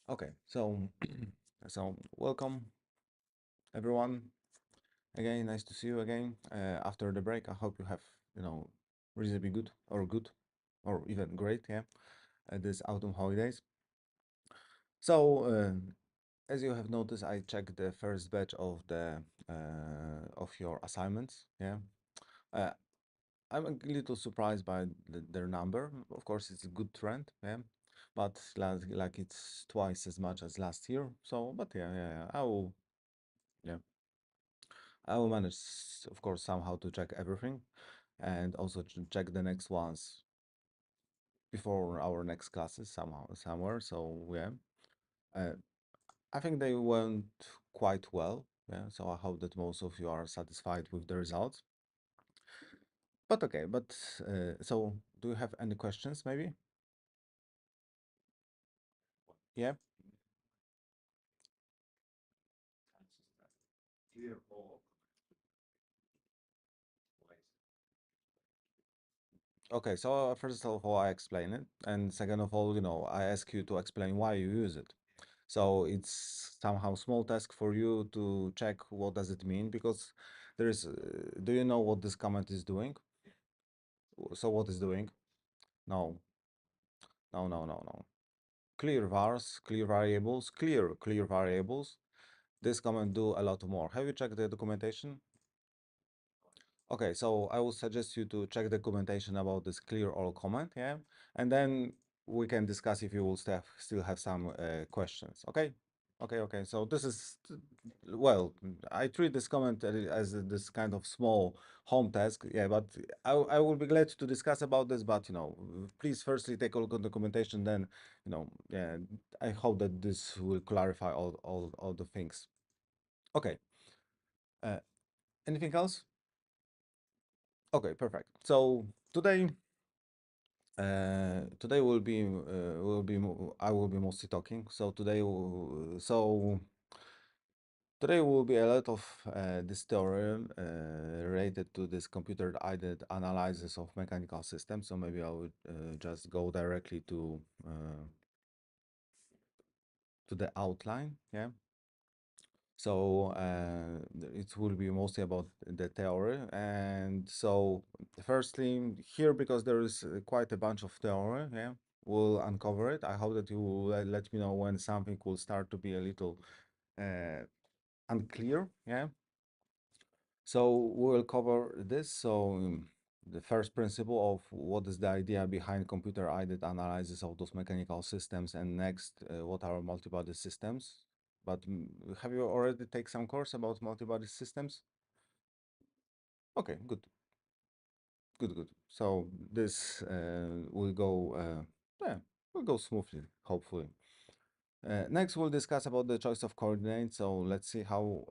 Okay, so so welcome everyone again. Nice to see you again after the break. I hope you have reasonably good or even great, yeah, this autumn holidays. So as you have noticed, I checked the first batch of your assignments. Yeah, uh, I'm a little surprised by their number. Of course, it's a good trend. Yeah. But like it's twice as much as last year. So, but yeah, yeah, I will manage, of course, somehow to check everything and also check the next ones before our next classes somewhere. So yeah, uh, I think they went quite well. Yeah, so I hope that most of you are satisfied with the results. But okay, so do you have any questions maybe? Yeah. Okay, so first of all, I explain it, and second of all, I ask you to explain why you use it. So it's somehow small task for you to check what does it mean because there is. Do you know what this comment is doing? So what is doing? No, no. Clear vars, clear variables, clear variables. This comment do a lot more. Have you checked the documentation? Okay, so I would suggest you to check the documentation about this clear all comment, yeah, and then we can discuss if you will still have some questions. Okay, okay. So this is well, I treat this comment as this kind of small home task, yeah. But I will be glad to discuss about this. But please firstly take a look at the documentation. Then yeah, I hope that this will clarify all the things. Okay. Uh, Anything else? Okay, perfect. So today I will be mostly talking. Today will be a lot of this theorem related to this computer-aided analysis of mechanical systems. So maybe I would just go directly to the outline. Yeah. So it will be mostly about the theory. And so firstly, here, because there is quite a bunch of theory, yeah, we'll uncover it. I hope that you will let me know when something will start to be a little uh, unclear, yeah. So we'll cover this. So the first principle of what is the idea behind computer-aided analysis of those mechanical systems, and next, what are multibody systems? But have you already take some course about multibody systems? Okay, good. So this yeah, will go smoothly, hopefully. Next, we'll discuss about the choice of coordinates. So let's see how,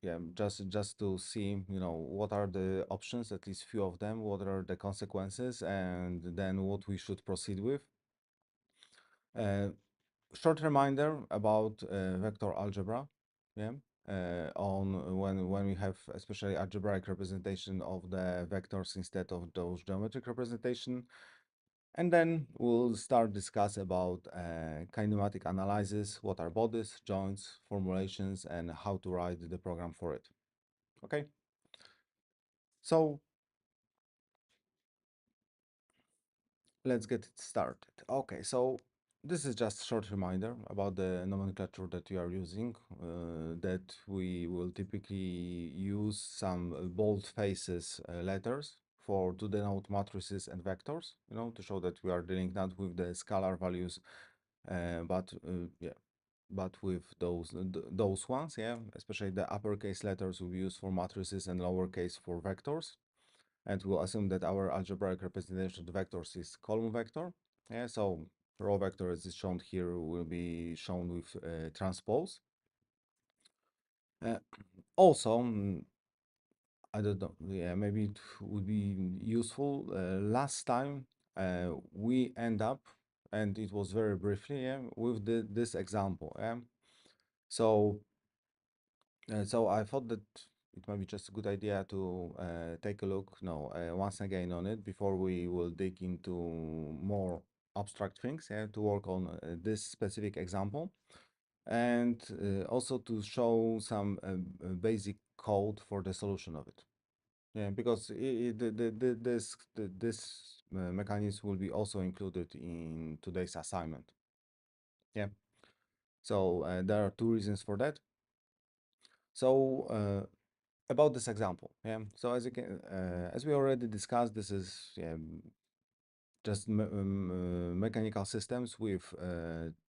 yeah, just to see, what are the options, at least few of them, what are the consequences, and then what we should proceed with. Uh, Short reminder about vector algebra, yeah, on when we have especially algebraic representation of the vectors instead of those geometric representation. And then we'll start discuss about kinematic analysis, what are bodies, joints, formulations, and how to write the program for it. Okay, so let's get it started. Okay, so this is just a short reminder about the nomenclature that we are using, that we will typically use some bold faces letters to denote matrices and vectors, to show that we are dealing not with the scalar values, yeah, but with those ones, yeah, especially the uppercase letters we use for matrices and lowercase for vectors. And we'll assume that our algebraic representation of the vectors is column vector. Yeah, so row vector as is shown here will be shown with transpose. Uh, Also, I don't know, yeah, maybe it would be useful. Last time we end up, and it was very briefly, yeah, with this example. Yeah, so so I thought that it might be just a good idea to take a look, no, once again on it before we will dig into more abstract things, yeah, to work on this specific example, and also to show some basic code for the solution of it. Yeah, because this mechanism will be also included in today's assignment. Yeah. So there are two reasons for that. So about this example, yeah. So as we already discussed, this is just mechanical systems with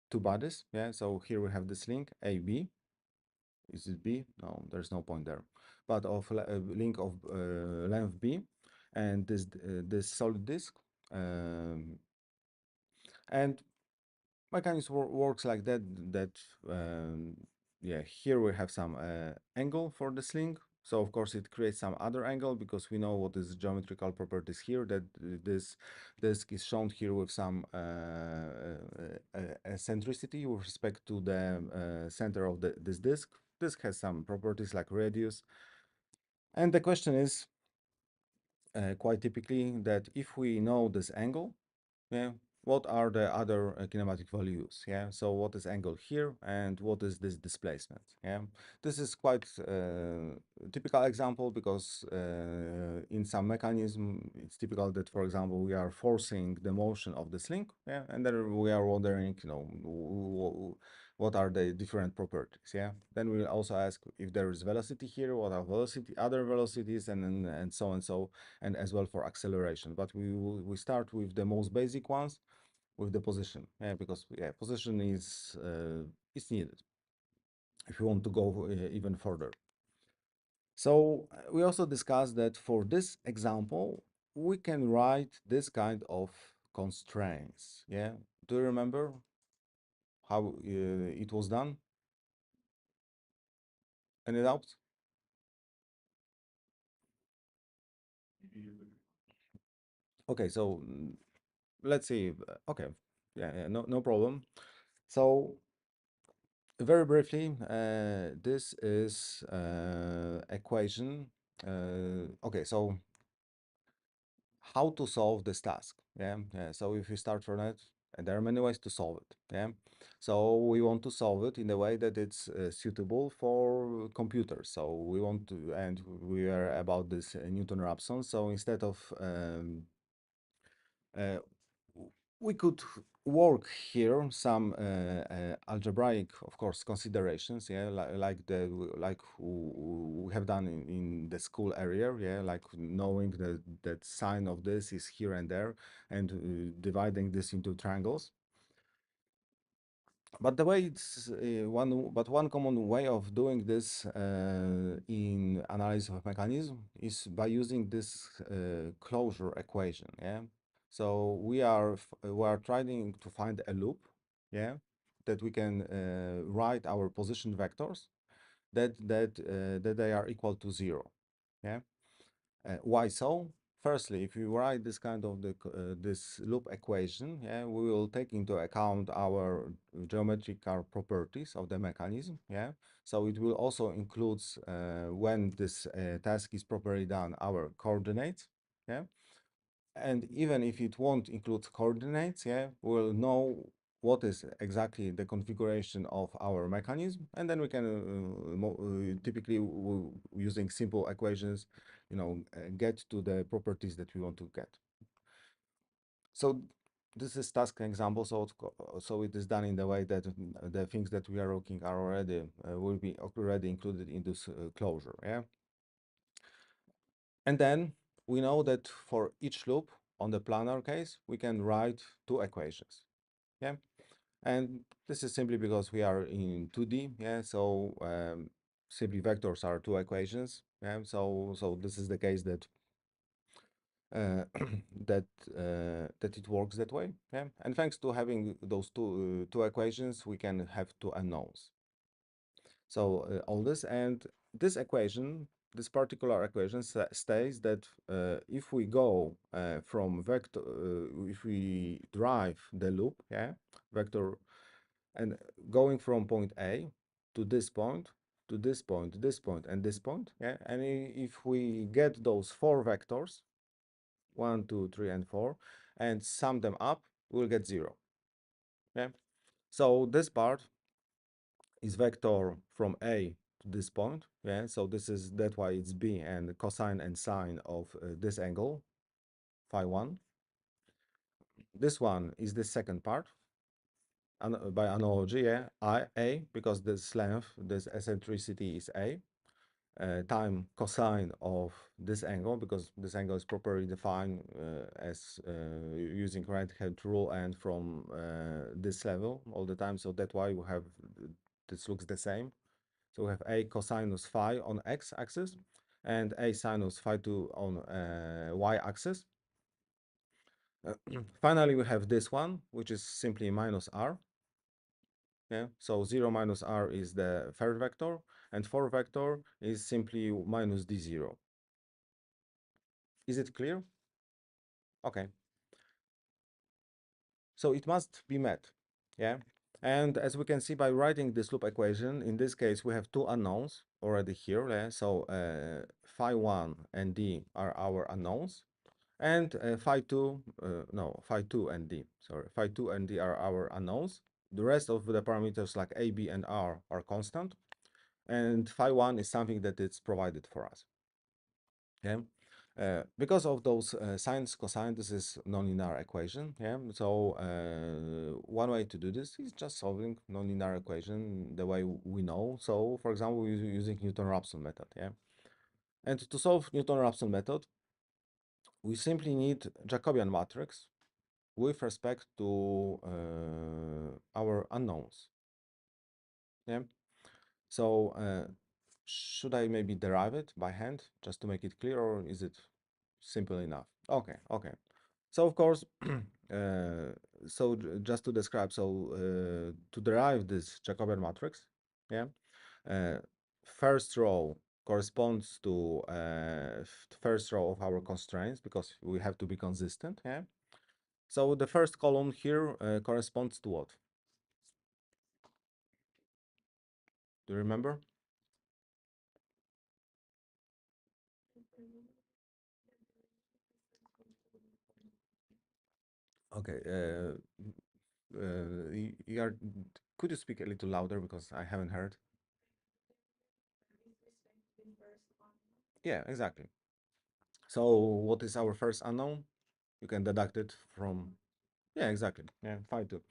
two bodies. Yeah. So here we have this link AB. Is it B? No, there's no point there. But of link of length B, and this solid disk, and mechanism works like that. That yeah, here we have some angle for the sling. So of course it creates some other angle because we know what is geometrical properties here. That this disk is shown here with some eccentricity with respect to the center of this disk. Disk has some properties like radius, and the question is quite typically that if we know this angle, yeah, what are the other kinematic values? Yeah, so what is angle here and what is this displacement? Yeah, this is quite typical example because in some mechanism it's typical that, for example, we are forcing the motion of this link, yeah, and then we are wondering, what are the different properties? Yeah, then we'll also ask if there is velocity here, what are other velocities, and so and so, and as well for acceleration. But we start with the most basic ones, with the position, yeah, because yeah, position is needed if you want to go even further. So we also discussed that for this example, we can write this kind of constraints. Yeah, do you remember how it was done? Any doubts? Okay, so let's see. Okay, yeah, no problem. So very briefly, this is equation. Okay, so how to solve this task? Yeah, yeah. So if you start from it, and there are many ways to solve it. Yeah, so we want to solve it in a way that it's suitable for computers. So we want to, and we are about this Newton-Raphson. So instead of uh, we could work here some algebraic, of course, considerations, yeah, like we have done in the school area, yeah, like knowing that sine of this is here and there, and dividing this into triangles. But the way it's one common way of doing this in analysis of mechanism is by using this closure equation. Yeah. So we are trying to find a loop. Yeah. That we can write our position vectors that they are equal to 0. Yeah. Why so? Firstly, if you write this kind of this loop equation, yeah, we will take into account our geometrical properties of the mechanism. Yeah, so it will also includes when this task is properly done, our coordinates. Yeah, and even if it won't include coordinates, yeah, we'll know what is exactly the configuration of our mechanism, and then we can typically using simple equations, get to the properties that we want to get. So this is task example. So it is done in the way that the things that we are looking are already will be already included in this closure. Yeah. And then we know that for each loop on the planar case, we can write two equations. Yeah. And this is simply because we are in 2D. Yeah. So simply vectors are two equations. Yeah. So this is the case that uh, that it works that way. Yeah. And thanks to having those two equations, we can have two unknowns. So all this, and this equation, this particular equation states that if we go from vector, if we drive the loop, yeah, vector, and going from point A to this point, to this point, this point, and this point, yeah, and if we get those four vectors, 1, 2, 3, and 4, and sum them up, we'll get 0. Yeah. So this part is vector from A to this point. Yeah. So that's why it's B, and cosine and sine of this angle, phi 1. This one is the second part. By analogy, yeah, A, because this length, this eccentricity is A, time cosine of this angle, because this angle is properly defined as using right-hand rule and from this level all the time. So that's why we have, this looks the same. So we have A cosinus phi on x-axis and A sinus phi 2 on y-axis. Finally, we have this one, which is simply minus r. Yeah, so 0 minus r is the third vector, and fourth vector is simply minus d0. Is it clear? Okay. So it must be met. Yeah. And as we can see by writing this loop equation, in this case, we have two unknowns already here. Yeah? So phi 1 and d are our unknowns. And phi 2, no, phi 2 and d, sorry, phi 2 and d are our unknowns. The rest of the parameters like a, b, and r are constant. And phi 1 is something that is provided for us. Yeah. Because of those sines, cosine, this is nonlinear equation. Yeah. So one way to do this is just solving nonlinear equation the way we know. So for example, we're using Newton-Raphson method. Yeah. And to solve Newton-Raphson method, we simply need Jacobian matrix with respect to our unknowns. Yeah. So should I maybe derive it by hand just to make it clear, or is it simple enough? Okay, okay. So of course, just to describe, to derive this Jacobian matrix, yeah, uh, first row corresponds to first row of our constraints because we have to be consistent, yeah. So the first column here corresponds to what? Do you remember? Okay. You are. Could you speak a little louder because I haven't heard? Yeah, exactly. So what is our first unknown? You can deduct it from. Yeah, exactly. Yeah, phi 2.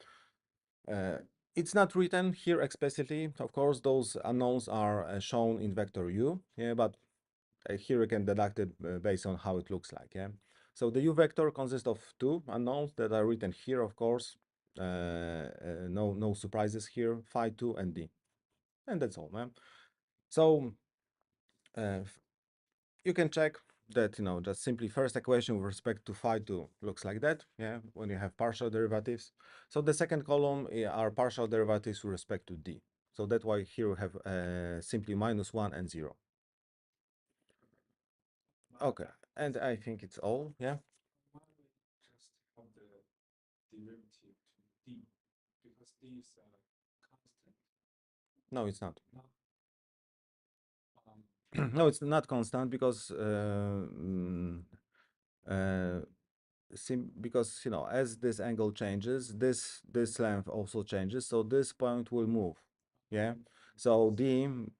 Uh, it's not written here explicitly. Of course, those unknowns are shown in vector u. Yeah, but here you can deduct it based on how it looks like. Yeah. So the u vector consists of two unknowns that are written here. Of course, no surprises here. Phi 2 and d, and that's all, man. So uh, you can check that, just simply first equation with respect to phi 2 looks like that, yeah, when you have partial derivatives. So the second column are partial derivatives with respect to d. So that's why here we have simply minus 1 and 0. Okay, and I think it's all, yeah. No, it's not. No, it's not constant because uh, because as this angle changes, this length also changes, so this point will move. Yeah. So d in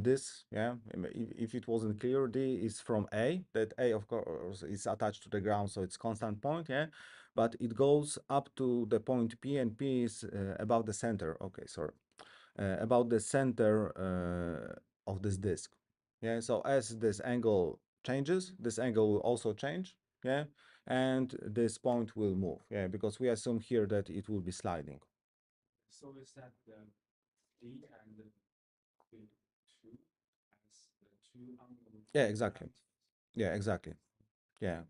this, yeah, if it wasn't clear, d is from a, that a of course is attached to the ground, so it's constant point, yeah, but it goes up to the point p, and p is about the center. Okay, sorry, about the center of this disk. Yeah, so as this angle changes, this angle will also change. Yeah, and this point will move. Yeah, because we assume here that it will be sliding. Yeah, exactly. Yeah, exactly. Yeah.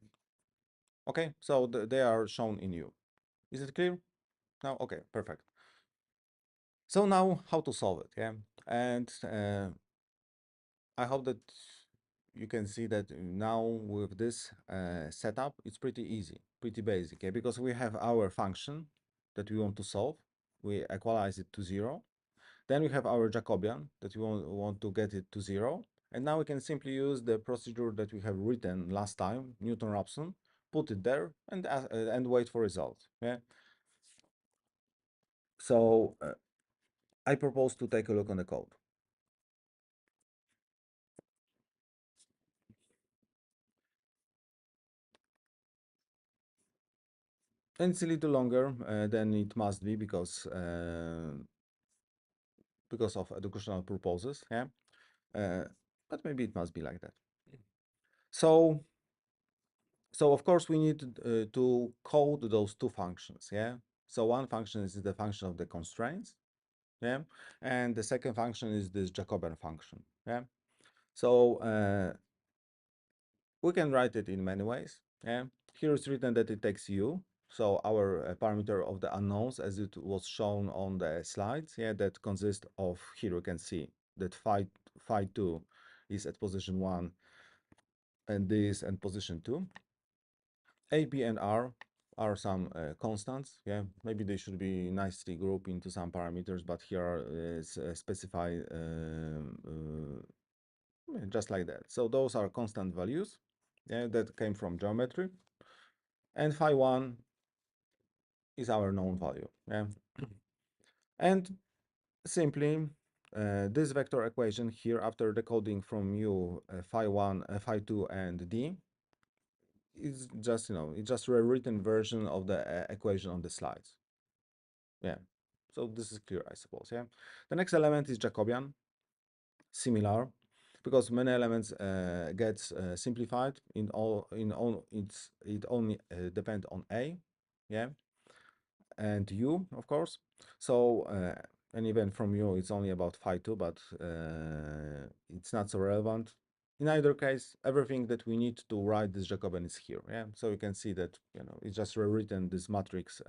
Okay, so they are shown in U. Is it clear now? Okay, perfect. So now how to solve it? Yeah, and I hope that you can see that now with this setup, it's pretty easy, pretty basic, okay? Because we have our function that we want to solve. We equalize it to 0. Then we have our Jacobian that we want to get it to 0. And now we can simply use the procedure that we have written last time, Newton-Raphson, put it there, and wait for results. Yeah. So I propose to take a look on the code. And it's a little longer than it must be because of educational purposes. Yeah. Uh, but maybe it must be like that. So of course we need to code those two functions. Yeah. So one function is the function of the constraints. Yeah. And the second function is this Jacobian function. Yeah. So we can write it in many ways. Yeah. Here it's written that it takes u, so our parameter of the unknowns as it was shown on the slides. Yeah, that consists of, here you can see that phi2 is at position 1 and this at position 2. A, B, and R are some constants. Yeah, maybe they should be nicely grouped into some parameters, but here is specified just like that. So those are constant values, yeah, that came from geometry. And phi1 is our known value. Yeah. And simply, this vector equation here, after decoding from u phi1, phi2, and d, is just, it's just a rewritten version of the equation on the slides. Yeah. So this is clear, I suppose. Yeah. The next element is Jacobian, similar, because many elements gets simplified it only depend on a. Yeah. And u, of course. So, and even from u, it's only about phi2, but it's not so relevant. In either case, everything that we need to write this Jacobian is here. Yeah, so you can see that it's just rewritten this matrix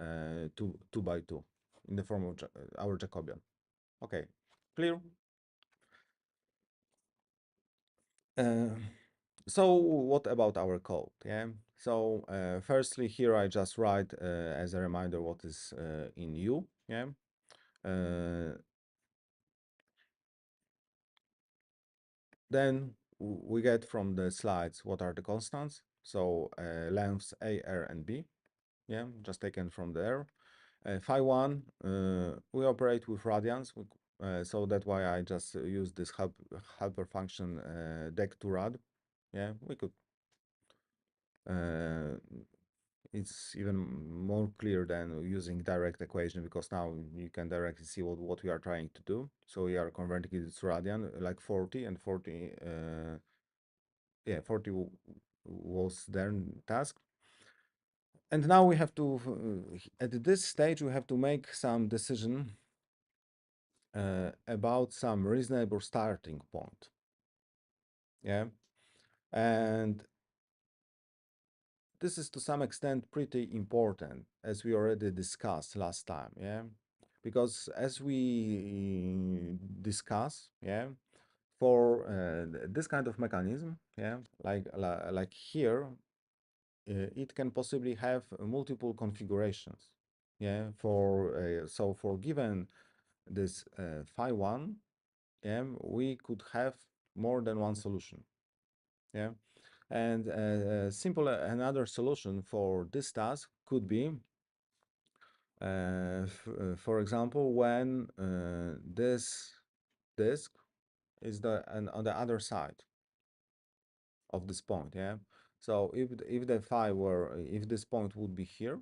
two by two in the form of our Jacobian. Okay, clear. Uh, so what about our code? Yeah. So firstly, here I just write as a reminder what is in u. Yeah. Uh, Then we get from the slides what are the constants. So lengths A, R, and B. Yeah, just taken from there. Phi1, we operate with radians. So that's why I just use this helper function dec to rad. Yeah, we could. It's even more clear than using direct equation, because now you can directly see what we are trying to do. So we are converting it to radian, like 40 and 40. Yeah, 40 was their task. And now we have to, at this stage, we have to make some decision about some reasonable starting point. Yeah. And this is to some extent pretty important, as we already discussed last time. Yeah. Because as we discuss, yeah, for this kind of mechanism, yeah, like here, it can possibly have multiple configurations. Yeah, so for given this phi1, yeah, we could have more than one solution. Yeah, and another solution for this task could be, for example, when this disk is on the other side of this point. Yeah, so if the phi were, if this point would be here,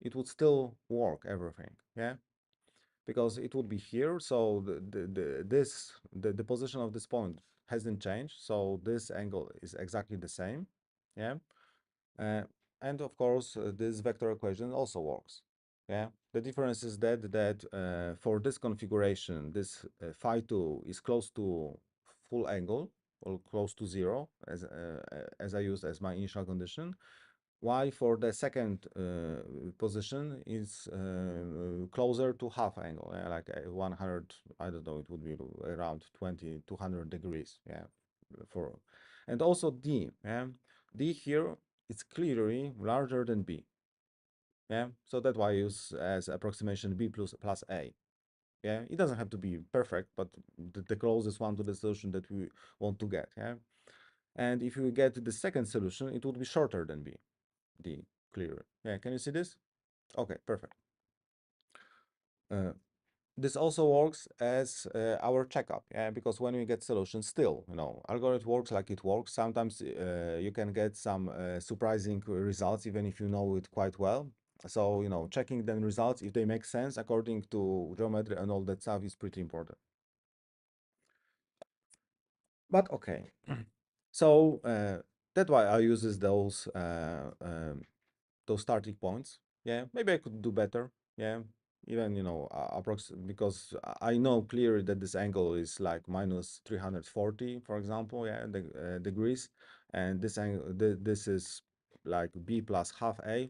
it would still work everything. Yeah, because it would be here, so the position of this point hasn't changed, so this angle is exactly the same. Yeah. uh, and of course this vector equation also works. Yeah, the difference is that for this configuration, this phi2 is close to full angle, or close to zero, as I used as my initial condition. Why for the second position is closer to half angle, like 100, I don't know, it would be around 200 degrees. Yeah, for, and also D. Yeah, D here it's clearly larger than B. Yeah, so that's why I use as approximation B plus A. Yeah, it doesn't have to be perfect, but the closest one to the solution that we want to get. Yeah. And if you get the second solution, it would be shorter than B, D clearer. Yeah, can you see this? Okay, perfect. Uh, this also works as our checkup, yeah, because when we get solutions, still, algorithm works like it works. Sometimes you can get some surprising results, even if you know it quite well. So, checking the results, if they make sense according to geometry and all that stuff is pretty important. But okay, so that's why I uses those starting points. Yeah, maybe I could do better. Yeah, even approx because I know clearly that this angle is like minus 340, for example. Yeah, degrees, and this angle this is like B plus half A.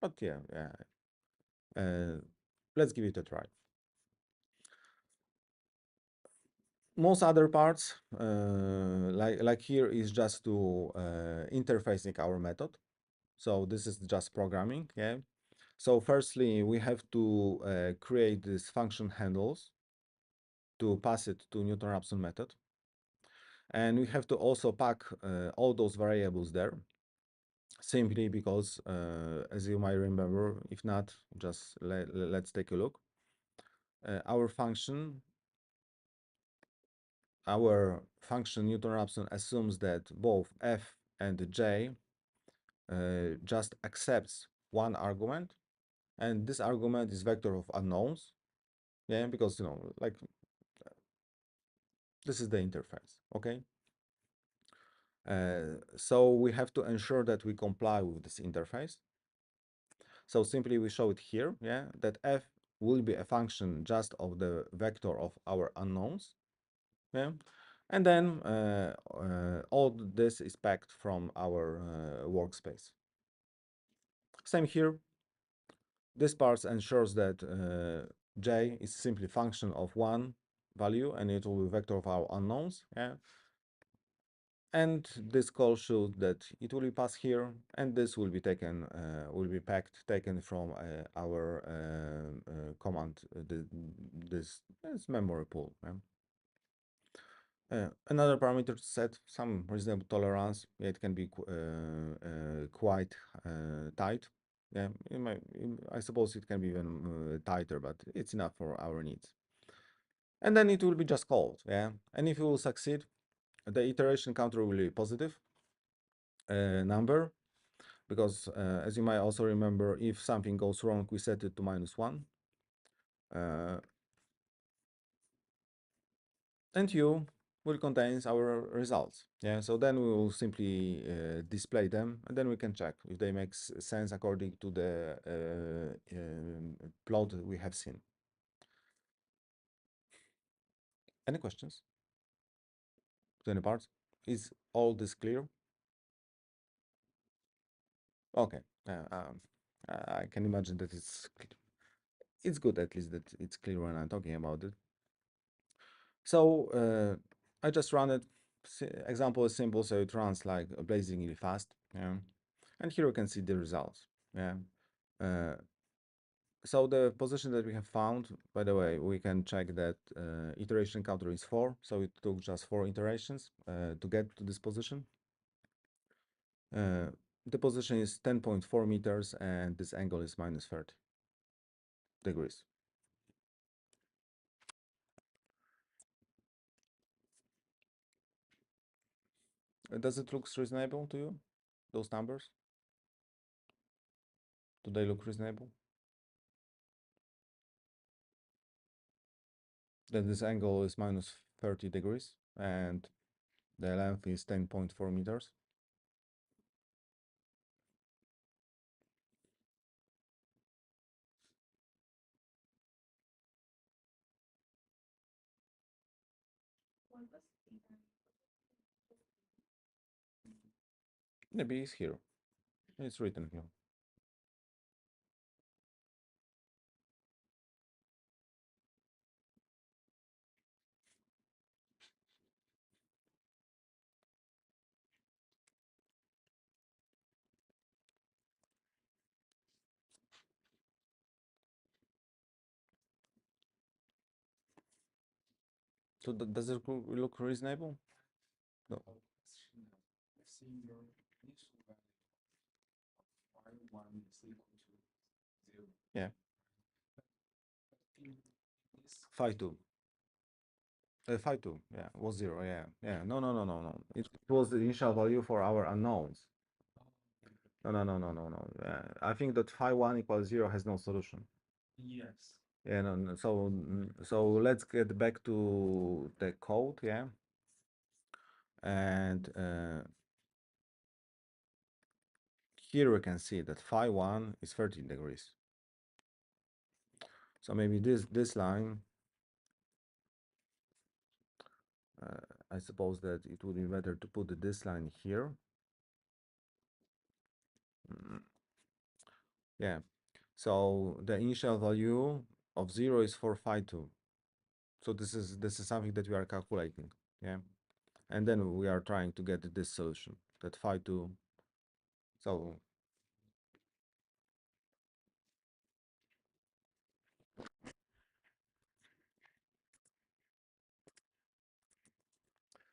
But yeah, yeah. Let's give it a try. Most other parts, like here, is just to interfacing our method. So this is just programming, yeah. So firstly, we have to create this function handles to pass it to Newton-Raphson method. And we have to also pack all those variables there, simply because, as you might remember, if not, just let's take a look. Our function Newton-Raphson assumes that both f and j just accepts one argument, and this argument is vector of unknowns. Yeah, because like this is the interface. Okay. So we have to ensure that we comply with this interface. So simply we show it here, yeah, that f will be a function just of the vector of our unknowns, yeah, and then all this is packed from our workspace. Same here. This part ensures that j is simply function of one value, and it will be vector of our unknowns, yeah. And this call shows that it will be passed here, and this will be taken, taken from our command, this memory pool. Yeah. Another parameter to set some reasonable tolerance. Yeah, it can be quite tight. Yeah, I suppose it can be even tighter, but it's enough for our needs. And then it will be just called. Yeah, and if you will succeed, the iteration counter will be positive number, because as you might also remember, if something goes wrong, we set it to -1. Uh, and U will contain our results. Yeah, so then we will simply display them, and then we can check if they make sense according to the plot we have seen. Any questions? To any parts? Is all this clear? Okay. I can imagine that it's good at least that it's clear when I'm talking about it. So I just run it. Example is simple, so it runs like blazingly fast. Yeah, and here you can see the results. Yeah. Uh, so the position that we have found, by the way, we can check that iteration counter is 4, so it took just 4 iterations to get to this position. The position is 10.4 meters, and this angle is -30 degrees. Does it look reasonable to you, those numbers? Do they look reasonable? Then this angle is -30 degrees, and the length is 10.4 meters. The B is here. It's written here. So does it look reasonable? No. Yeah, phi 2. Phi 2, yeah, was 0, yeah, yeah. No, no, no, no, no. It was the initial value for our unknowns. No, no, no, no, no, no. I think that phi 1 equals 0 has no solution. Yeah, no, no. So, so let's get back to the code, yeah. And here we can see that phi 1 is 13 degrees. So maybe this line, I suppose that it would be better to put this line here. Mm, yeah. So the initial value of 0 is for phi 2. So this is something that we are calculating, yeah. And then we are trying to get this solution that phi 2. So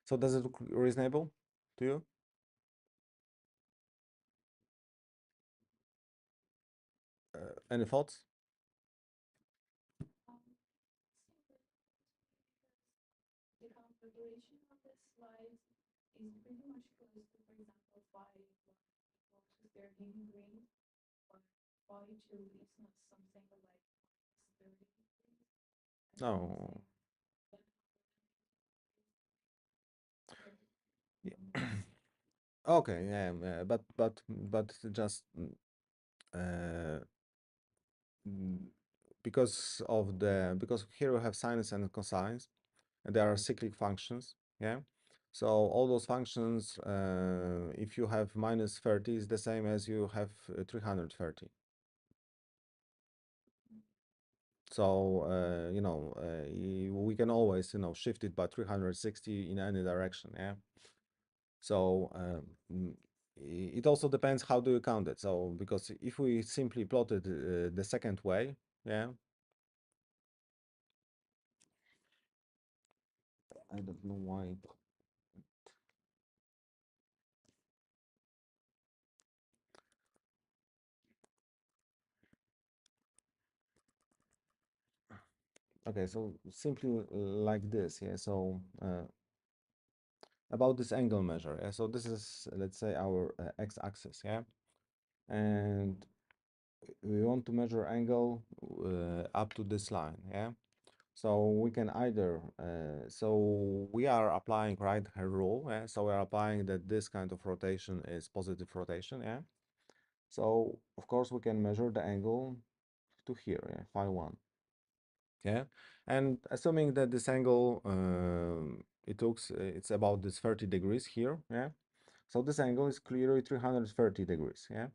so does it look reasonable to you? Any thoughts? No. Yeah. Okay, yeah, yeah, but just uh, mm, because here we have sines and cosines, and there are cyclic functions, yeah. So all those functions, if you have minus 30, is the same as you have 330. So we can always shift it by 360 in any direction, yeah. So it also depends how do you count it. So because if we simply plotted the second way, yeah, I don't know why. Okay, so simply like this, yeah. So about this angle measure, yeah. So this is, let's say, our x-axis, yeah, and we want to measure angle up to this line, yeah. So we can either, so we are applying right-hand rule, yeah? So we're applying that this kind of rotation is positive rotation, yeah? So of course we can measure the angle to here, yeah, phi 1, yeah? And assuming that this angle, it's about this 30 degrees here, yeah? So this angle is clearly 330 degrees, yeah?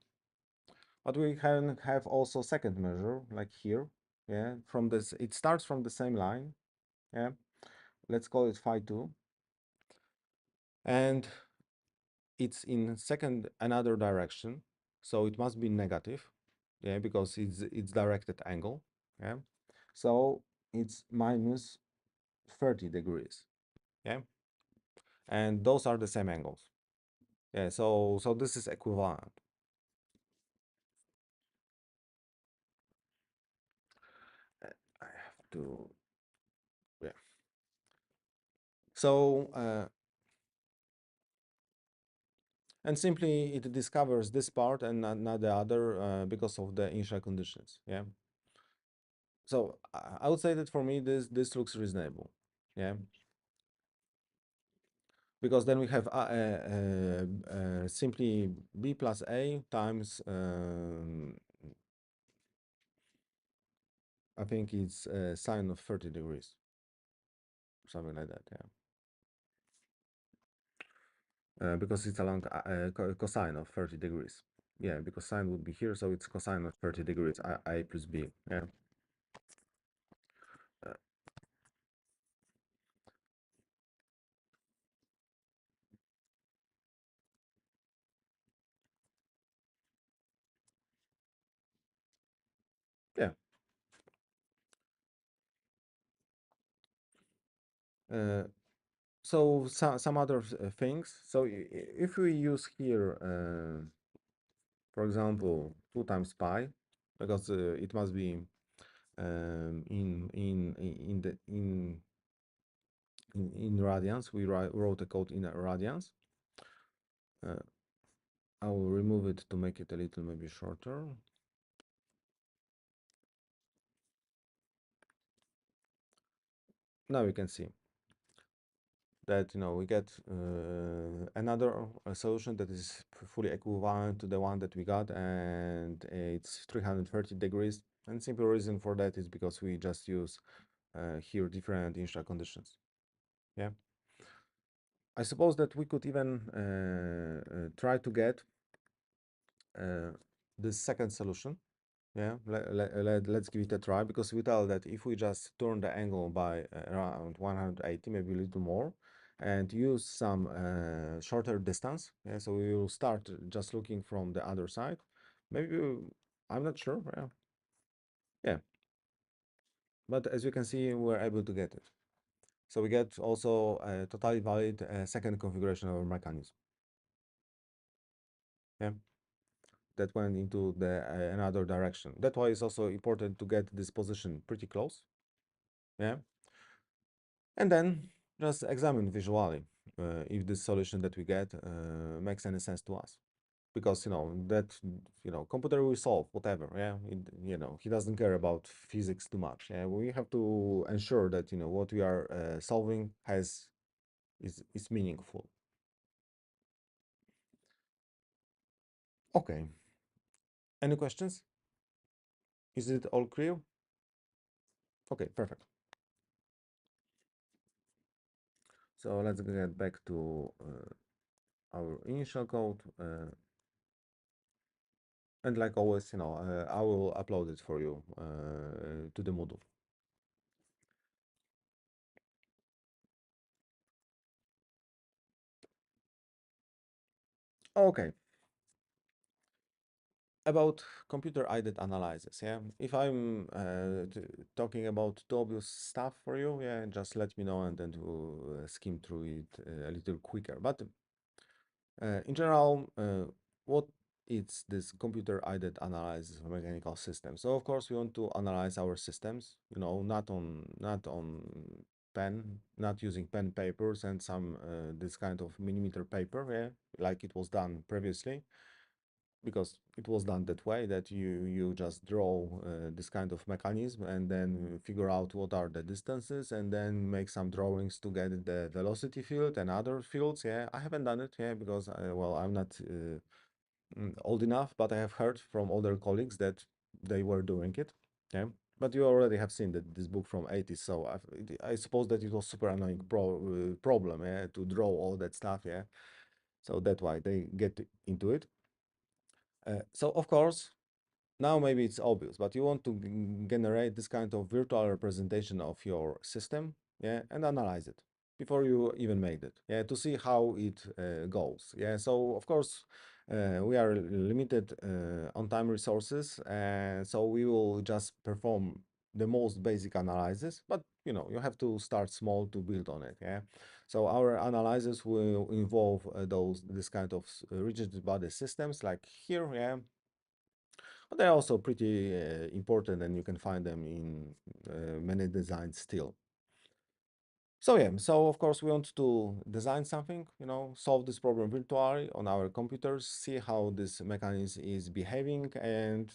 But we can have also second measure, like here, yeah? From this, it starts from the same line, yeah? Let's call it phi 2, and it's in second another direction, so it must be negative, yeah, because it's directed angle, yeah. So it's minus 30 degrees, yeah, and those are the same angles, yeah. So this is equivalent. I have to, yeah. So and simply it discovers this part and not the other because of the initial conditions, yeah. So I would say that for me this looks reasonable, yeah, because then we have simply b plus a times I think it's sine of 30 degrees, something like that, yeah. Because it's along cosine of 30 degrees. Yeah, because sine would be here, so it's cosine of 30 degrees, I plus b, yeah. Uh, yeah. Uh, So some other things. So if we use here, for example, 2 times pi, because it must be in radians. We wrote a code in radians. Uh, I will remove it to make it a little maybe shorter. Now you can see that we get another solution that is fully equivalent to the one that we got, and it's 330 degrees. And simple reason for that is because we just use here different initial conditions. Yeah. I suppose that we could even try to get the second solution. Yeah, let's give it a try, because we tell that if we just turn the angle by around 180, maybe a little more, and use some shorter distance, yeah, so we will start just looking from the other side. Maybe I'm not sure. Yeah, yeah, but as you can see, we're able to get it. So we get also a totally valid second configuration of our mechanism. Yeah, that went into the another direction. That's why it's also important to get this position pretty close. Yeah, and then just examine visually if this solution that we get makes any sense to us. Because that computer will solve whatever. Yeah, he doesn't care about physics too much. Yeah, we have to ensure that what we are solving is meaningful. Okay. Any questions? Is it all clear? Okay, perfect. So let's get back to our initial code. And like always, I will upload it for you to the Moodle. Okay. About computer-aided analysis, yeah. If I'm talking about too obvious stuff for you, yeah, just let me know, and then we'll skim through it a little quicker. But in general, what is this computer-aided analysis of mechanical systems? So of course we want to analyze our systems, not on pen, not using pen papers and some this kind of millimeter paper, yeah, like it was done previously, because it was done that way, that you just draw this kind of mechanism and then figure out what are the distances and then make some drawings to get the velocity field and other fields. Yeah, I haven't done it, yeah, because well, I'm not old enough, but I have heard from older colleagues that they were doing it. Yeah, but you already have seen that this book from 80s, so I suppose that it was super annoying problem, yeah, to draw all that stuff. Yeah, so that's why they get into it. So of course, now maybe it's obvious, but you want to generate this kind of virtual representation of your system, yeah, and analyze it before you even made it, yeah, to see how it goes, yeah. So of course, we are limited on time resources, and so we will just perform the most basic analysis, but you have to start small to build on it, yeah. So our analysis will involve this kind of rigid body systems like here, yeah, but they're also pretty important, and you can find them in many designs still. So yeah, so of course we want to design something, solve this problem virtually on our computers, see how this mechanism is behaving, and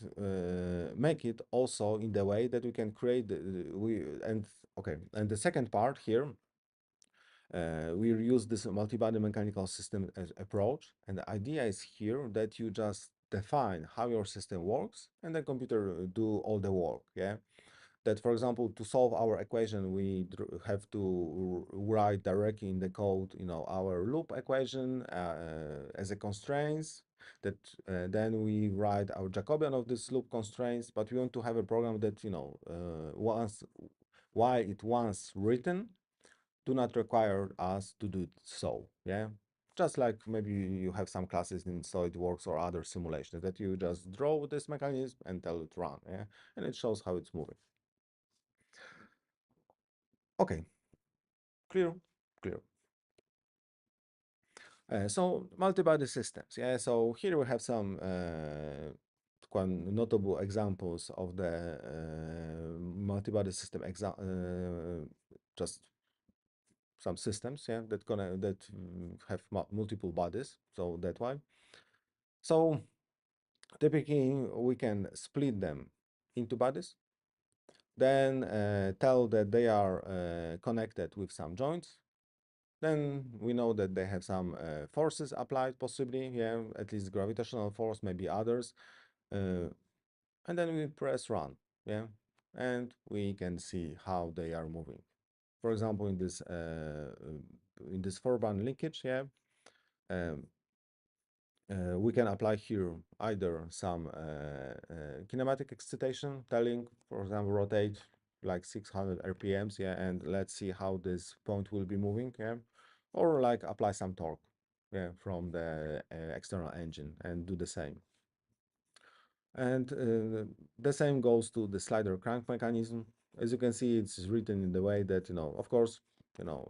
make it also in the way that we can create and the second part here, we use this multibody mechanical system as approach, and the idea is here that you just define how your system works and the computer do all the work. Yeah, that for example, to solve our equation, we have to write directly in the code, our loop equation as a constraints, that then we write our Jacobian of this loop constraints, but we want to have a program that once while it once written do not require us to do so. Yeah, just like maybe you have some classes in SolidWorks or other simulations that you just draw this mechanism and tell it run. Yeah, and it shows how it's moving. Okay, clear, clear. So multibody systems, yeah. So here we have some quite notable examples of the multibody system just some systems, yeah, that have multiple bodies. So that why. So typically we can split them into bodies, then tell that they are connected with some joints. Then we know that they have some forces applied, possibly, yeah, at least gravitational force, maybe others. Uh, and then we press run, yeah, and we can see how they are moving. For example, in this four-band linkage, yeah, um, we can apply here either some kinematic excitation, telling, for example, rotate like 600 RPMs, yeah, and let's see how this point will be moving, yeah, or like apply some torque, yeah, from the external engine and do the same. And the same goes to the slider crank mechanism. As you can see, it's written in the way that, of course, you know,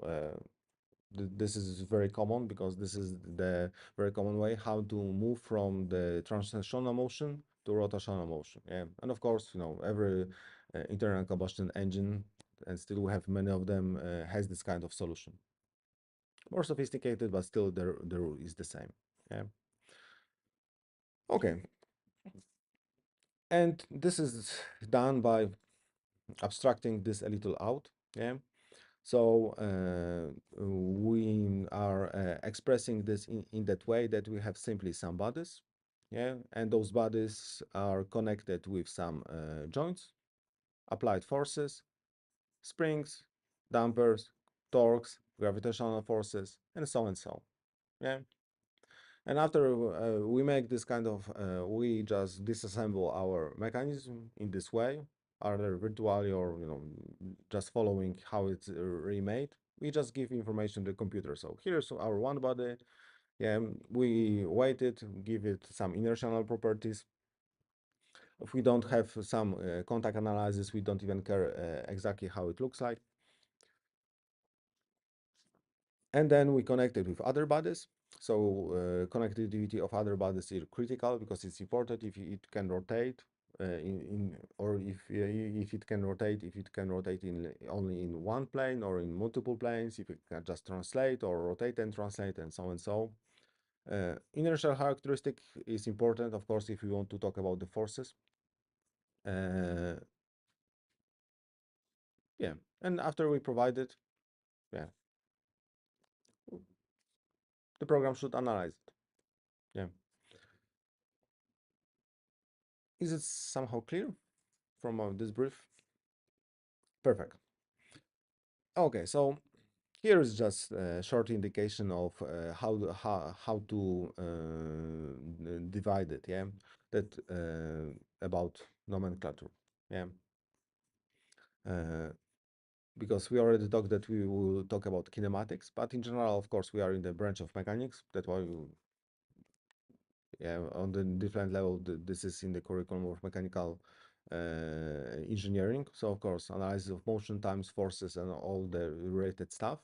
this is very common because this is the very common way how to move from the translational motion to rotational motion. Yeah, and of course, every internal combustion engine, and still we have many of them, has this kind of solution. More sophisticated, but still the rule is the same. Yeah. Okay. And this is done by abstracting this a little out. Yeah. So we are expressing this in that way that we have simply some bodies, yeah, and those bodies are connected with some joints, applied forces, springs, dampers, torques, gravitational forces, and so and so, yeah. And after we make this kind of, we just disassemble our mechanism in this way, either virtually or just following how it's remade. We just give information to the computer. So here's our one body. Yeah, we weight it, give it some inertial properties. If we don't have some contact analysis, we don't even care exactly how it looks like. And then we connect it with other bodies. So connectivity of other bodies is critical because it's important if it can rotate or if it can rotate, if it can rotate in only in one plane or in multiple planes, if it can just translate or rotate and translate and so and so. Inertial characteristic is important, of course, if we want to talk about the forces. Uh, yeah, and after we provide it, yeah, the program should analyze it. Yeah, is it somehow clear from this brief? Perfect. Okay, so here is just a short indication of how to divide it. Yeah, that about nomenclature. Yeah, uh, because we already talked that we will talk about kinematics, but in general, of course, we are in the branch of mechanics. That's why, yeah, on the different level, this is in the curriculum of mechanical engineering. So, of course, analysis of motion times forces and all the related stuff.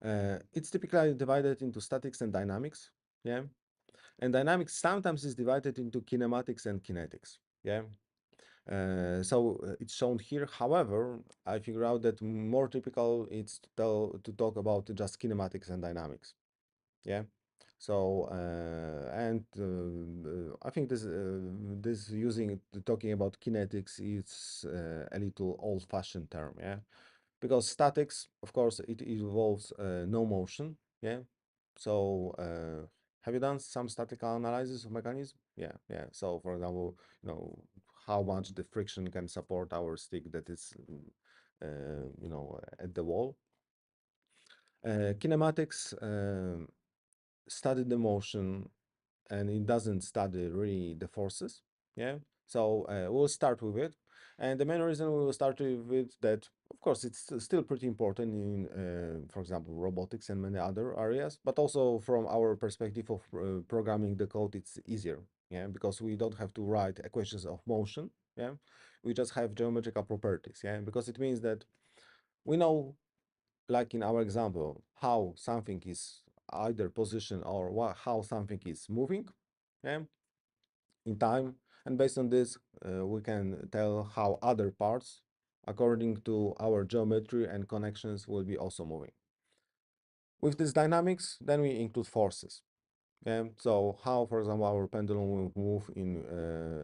It's typically divided into statics and dynamics. Yeah, and dynamics sometimes is divided into kinematics and kinetics. Yeah. So it's shown here. However, I figure out that more typical it's to talk about just kinematics and dynamics. Yeah. So I think this using talking about kinetics is a little old-fashioned term. Yeah, because statics, of course, it involves no motion. Yeah. So have you done some statical analysis of mechanism? Yeah, yeah. So for example, how much the friction can support our stick that is, at the wall. Kinematics study the motion and it doesn't study really the forces. Yeah. So we'll start with it. And the main reason we will start with it that, of course, it's still pretty important in, for example, robotics and many other areas, but also from our perspective of programming the code, it's easier. Yeah, because we don't have to write equations of motion. Yeah, we just have geometrical properties. Yeah, because it means that we know, like in our example, how something is either position or how something is moving, yeah, in time. And based on this, we can tell how other parts, according to our geometry and connections, will be also moving. With this dynamics, then we include forces. Yeah? So how, for example, our pendulum will move in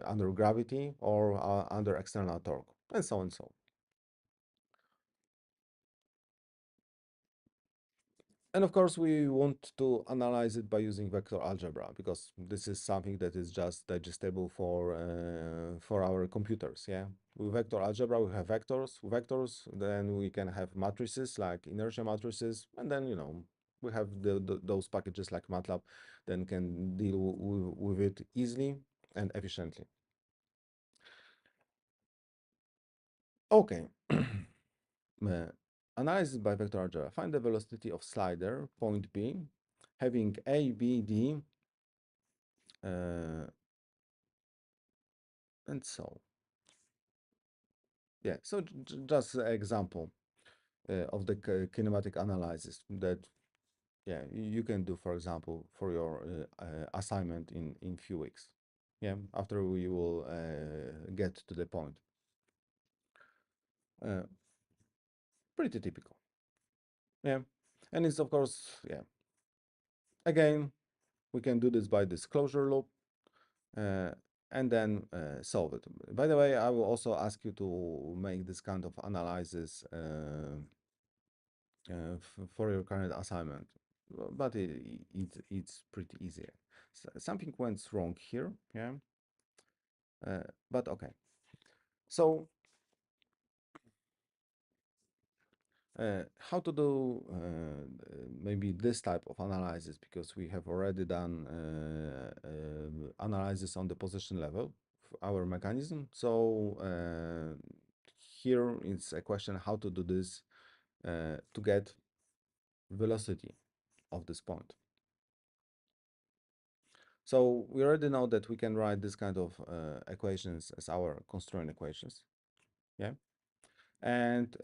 under gravity or under external torque, and so on and so on. And of course, we want to analyze it by using vector algebra because this is something that is just digestible for our computers. Yeah, with vector algebra, we have vectors. Then we can have matrices like inertia matrices, and then we have those packages like MATLAB, then can deal with it easily and efficiently. Okay. Uh, Analysis by vector algebra. Find the velocity of slider point B having A, B, D, and so yeah. So just an example of the kinematic analysis that yeah you can do, for example, for your assignment in few weeks. Yeah, after we will get to the point. Uh, Pretty typical. Yeah, and it's of course yeah. Again, we can do this by this closure loop. Uh, and then solve it. By the way, I will also ask you to make this kind of analysis for your current assignment, but it's pretty easy. Something went wrong here, yeah, but okay. So how to do maybe this type of analysis, because we have already done analysis on the position level of our mechanism. So here is a question how to do this to get velocity of this point. So we already know that we can write this kind of equations as our constraint equations, yeah? And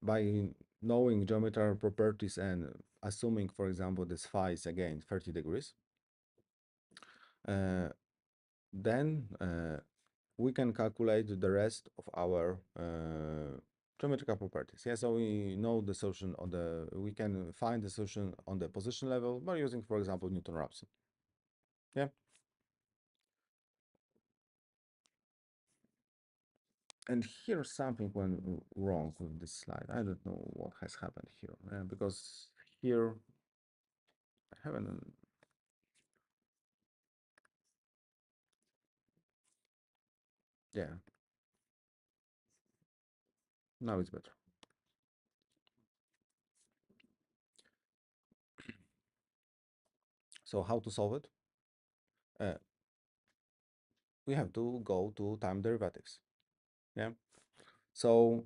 by knowing geometrical properties and assuming, for example, this phi is again 30 degrees, uh, then we can calculate the rest of our geometrical properties. Yeah, so we know the solution on we can find the solution on the position level by using, for example, Newton-Raphson. Yeah. And here's something went wrong with this slide. I don't know what has happened here, because here I haven't. Yeah, now it's better. So how to solve it? Uh, we have to go to time derivatives. Yeah. So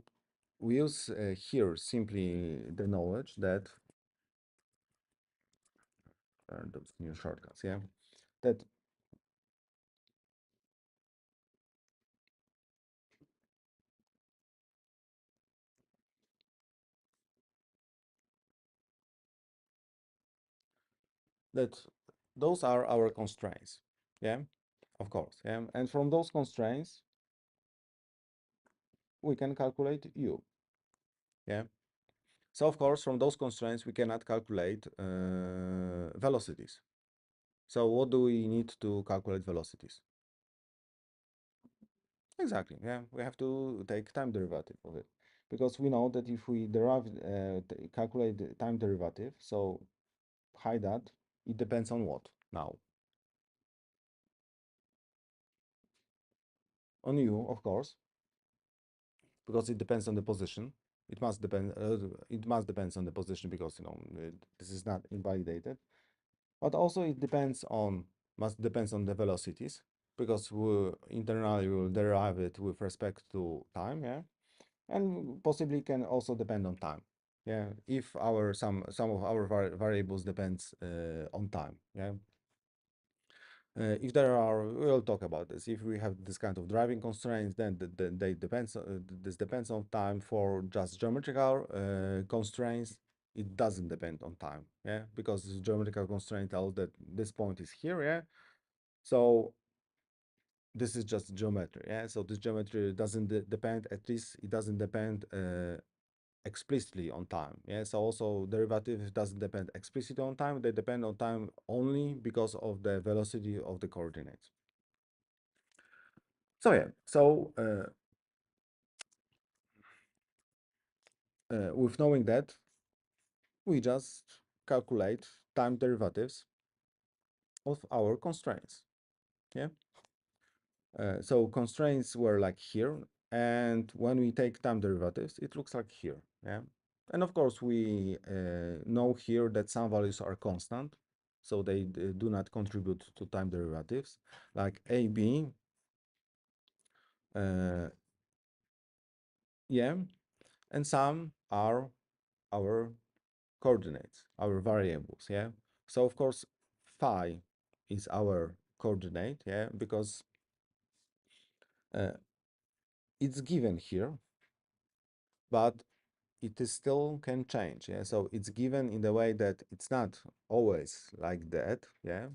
we use here simply the knowledge that those new shortcuts. Yeah, that that those are our constraints. Yeah, of course. Yeah, and from those constraints we can calculate u. Yeah. So of course, from those constraints, we cannot calculate velocities. So what do we need to calculate velocities? Exactly, yeah, we have to take time derivative of it. Because we know that if we calculate the time derivative, so hide that, it depends on what now? On u, of course, because it depends on the position. It must depend on the position because this is not invalidated. But also it must depends on the velocities because we internally will derive it with respect to time, yeah, and possibly can also depend on time, yeah, if our some of our variables depends on time, yeah. If there are, we'll talk about this. If we have this kind of driving constraints, then this depends on time for just geometrical constraints. it doesn't depend on time, yeah, because the geometrical constraint tells that this point is here, yeah. So this is just geometry, yeah. So this geometry doesn't depend, at least it doesn't depend explicitly on time, yeah. So also derivative doesn't depend explicitly on time, they depend on time only because of the velocity of the coordinates. So yeah, so with knowing that, we just calculate time derivatives of our constraints, yeah. So constraints were like here, and when we take time derivatives, it looks like here, yeah. And of course, we know here that some values are constant, so they do not contribute to time derivatives, like a, b, uh, yeah, and some are our coordinates, our variables, yeah. So of course, phi is our coordinate, yeah, because uh, it's given here, but it is still can change, yeah. So it's given in the way that it's not always like that, yeah.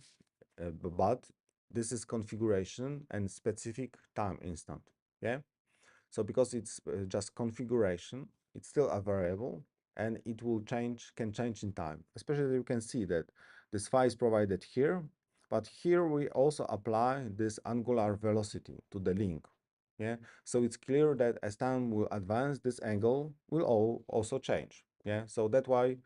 But this is configuration and specific time instant, yeah. So because it's just configuration, it's still a variable, and it will change, can change in time. Especially you can see that this phi is provided here, but here we also apply this angular velocity to the link, yeah. So it's clear that as time will advance, this angle will also change, yeah. So that's why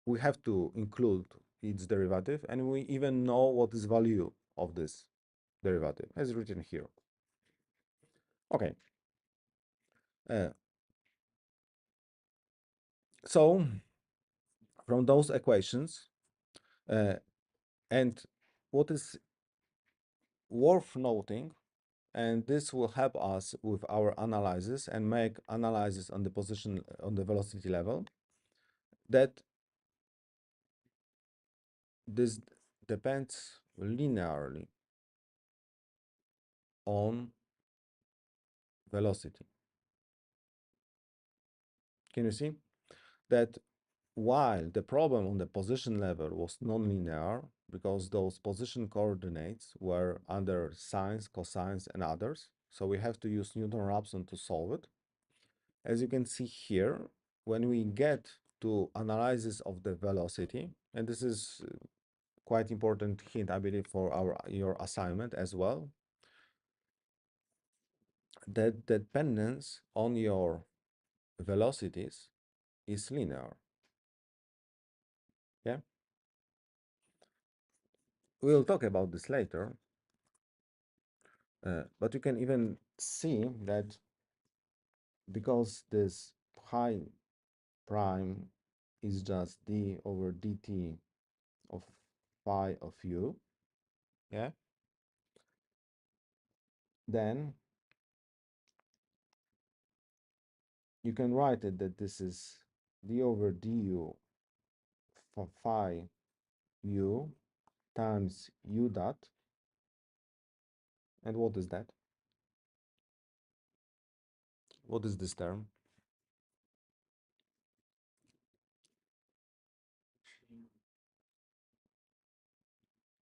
we have to include its derivative, and we even know what is value of this derivative as written here. Okay. uh, so from those equations, uh, and what is worth noting, and this will help us with our analysis and make analysis on the position on the velocity level, that this depends linearly on velocity. Can you see that while the problem on the position level was nonlinear because those position coordinates were under sines, cosines, and others, so we have to use Newton-Raphson to solve it. As you can see here, when we get to analysis of the velocity, and this is quite important hint, I believe, for your assignment as well, that the dependence on your velocities is linear. Yeah, we'll talk about this later, but you can even see that because this pi prime is just d over dt of phi of u, yeah, then you can write it that this is d over du for phi u times u dot. And what is that? What is this term?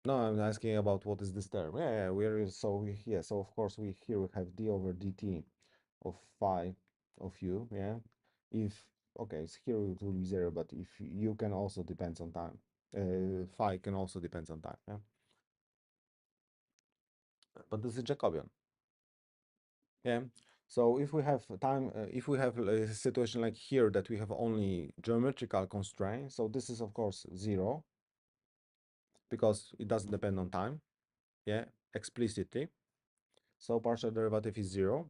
No, I'm asking about what is this term. Yeah, yeah, so of course we here we have d over dt of phi of u, yeah. If okay, it's here it will be 0, but if u can also depends on time, phi can also depends on time, yeah. But this is Jacobian, yeah. So if we have time, if we have a situation like here that we have only geometrical constraints, so this is of course 0 because it doesn't depend on time, yeah, explicitly. So partial derivative is 0,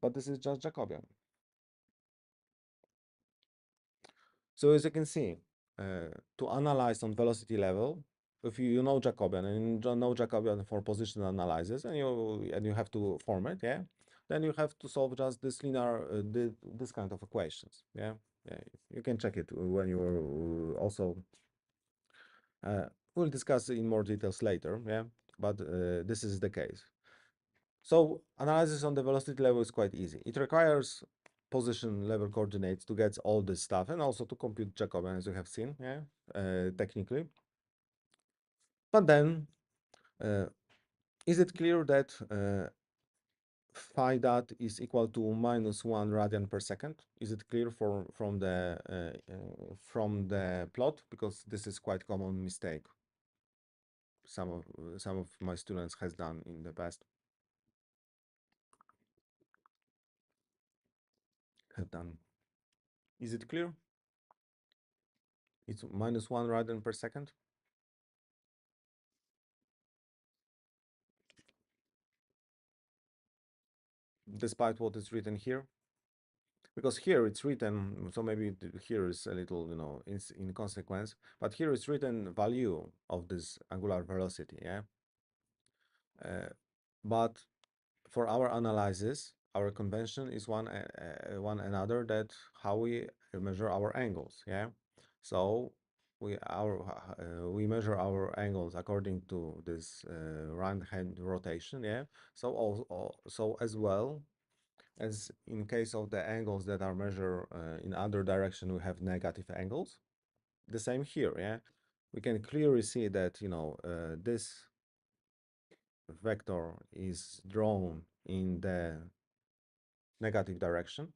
but this is just Jacobian. So as you can see, to analyze on velocity level, if you know Jacobian and you know Jacobian for positional analysis, and you have to form it, yeah, then you have to solve just this linear this kind of equations, yeah. Yeah, you can check it when you also we'll discuss in more details later, yeah. But this is the case. So analysis on the velocity level is quite easy. It requires position level coordinates to get all this stuff and also to compute Jacobian, as you have seen, yeah, technically. But then, uh, is it clear that phi dot is equal to -1 radian per second? Is it clear from the plot? Because this is quite common mistake. Some of my students has done in the past. Have done. Is it clear? It's -1 radian per second. Despite what is written here, because here it's written, so maybe here is a little, in consequence, but here it's written value of this angular velocity, yeah. But for our analysis, our convention is one another, that how we measure our angles, yeah. So we measure our angles according to this right hand rotation, yeah. So so as well as in case of the angles that are measured in other direction, we have negative angles. The same here, yeah. We can clearly see that this vector is drawn in the negative direction.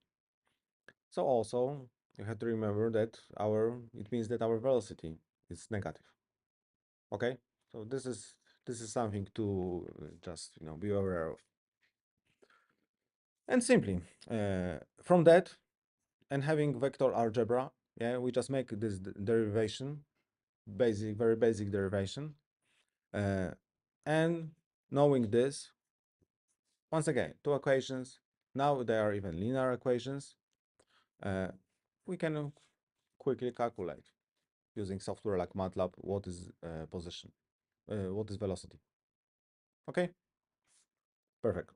So also you have to remember that it means that our velocity is negative. Okay, so this is something to just be aware of. And simply from that, and having vector algebra, yeah, we just make this derivation, very basic derivation, uh, and knowing this, once again, two equations. Now they are even linear equations. Uh, we can quickly calculate using software like MATLAB what is position, what is velocity. Okay, perfect.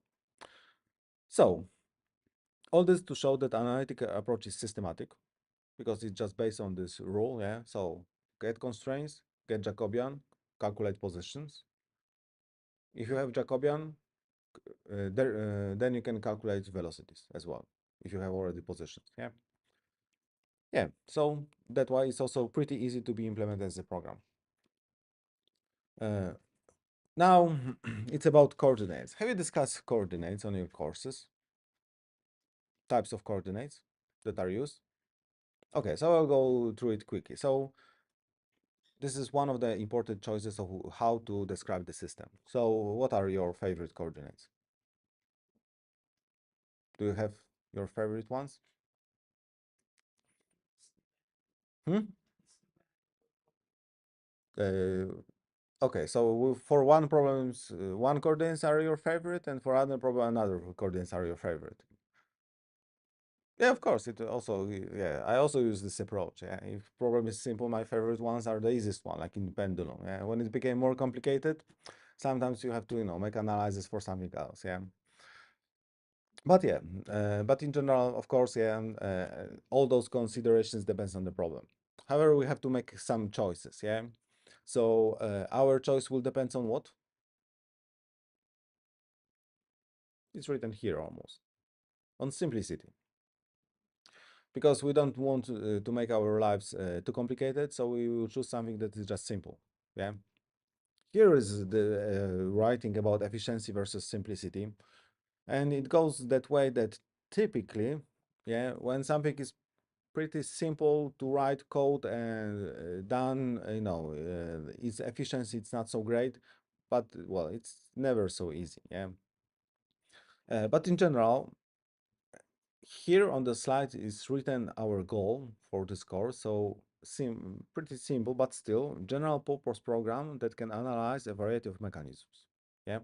So all this to show that analytic approach is systematic, because it's just based on this rule, yeah. So get constraints, get Jacobian, calculate positions. If you have Jacobian, then you can calculate velocities as well if you have already positions, yeah. Yeah, so that's why it's also pretty easy to be implemented as a program. Uh, Now it's about coordinates. Have you discussed coordinates on your courses? Types of coordinates that are used? Okay, so I'll go through it quickly. So this is one of the important choices of how to describe the system. So what are your favorite coordinates? Do you have your favorite ones? Hmm? Uh, okay, so for one problems, one coordinates are your favorite, and for other problem, another coordinates are your favorite. Yeah, of course. It also, yeah, I also use this approach. Yeah, if problem is simple, my favorite ones are the easiest one, like in pendulum. Yeah, when it became more complicated, sometimes you have to, make analysis for something else. Yeah, but yeah, but in general, of course, yeah, all those considerations depends on the problem. However, we have to make some choices. Yeah, so our choice will depend on what? It's written here almost on simplicity, because we don't want to make our lives too complicated, so we will choose something that is just simple. Yeah. Here is the writing about efficiency versus simplicity, and it goes that way that typically, yeah, when something is pretty simple to write code and done, its efficiency it's not so great, but well, it's never so easy. Yeah. But in general, here on the slide is written our goal for this course. So pretty simple, but still general purpose program that can analyze a variety of mechanisms. Yeah.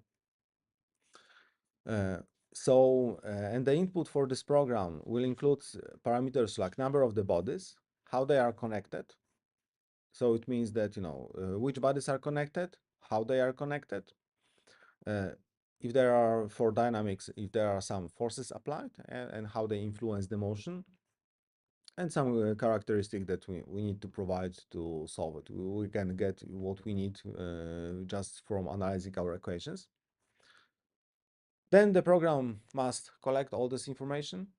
Uh, and the input for this program will include parameters like number of the bodies, how they are connected. So it means that, which bodies are connected, how they are connected, uh, if there are, for dynamics, if there are some forces applied, and how they influence the motion, and some characteristic that we need to provide to solve it. We can get what we need just from analyzing our equations. Then the program must collect all this information,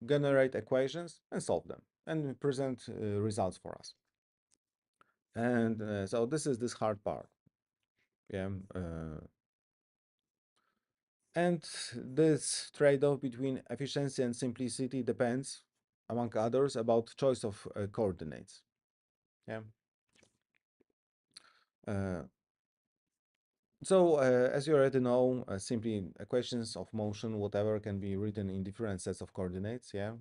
generate equations and solve them and present results for us. And so this is this hard part. Yeah. And this trade-off between efficiency and simplicity depends, among others, about choice of coordinates. Yeah. Uh, as you already know, simply equations of motion, whatever, can be written in different sets of coordinates. Yeah,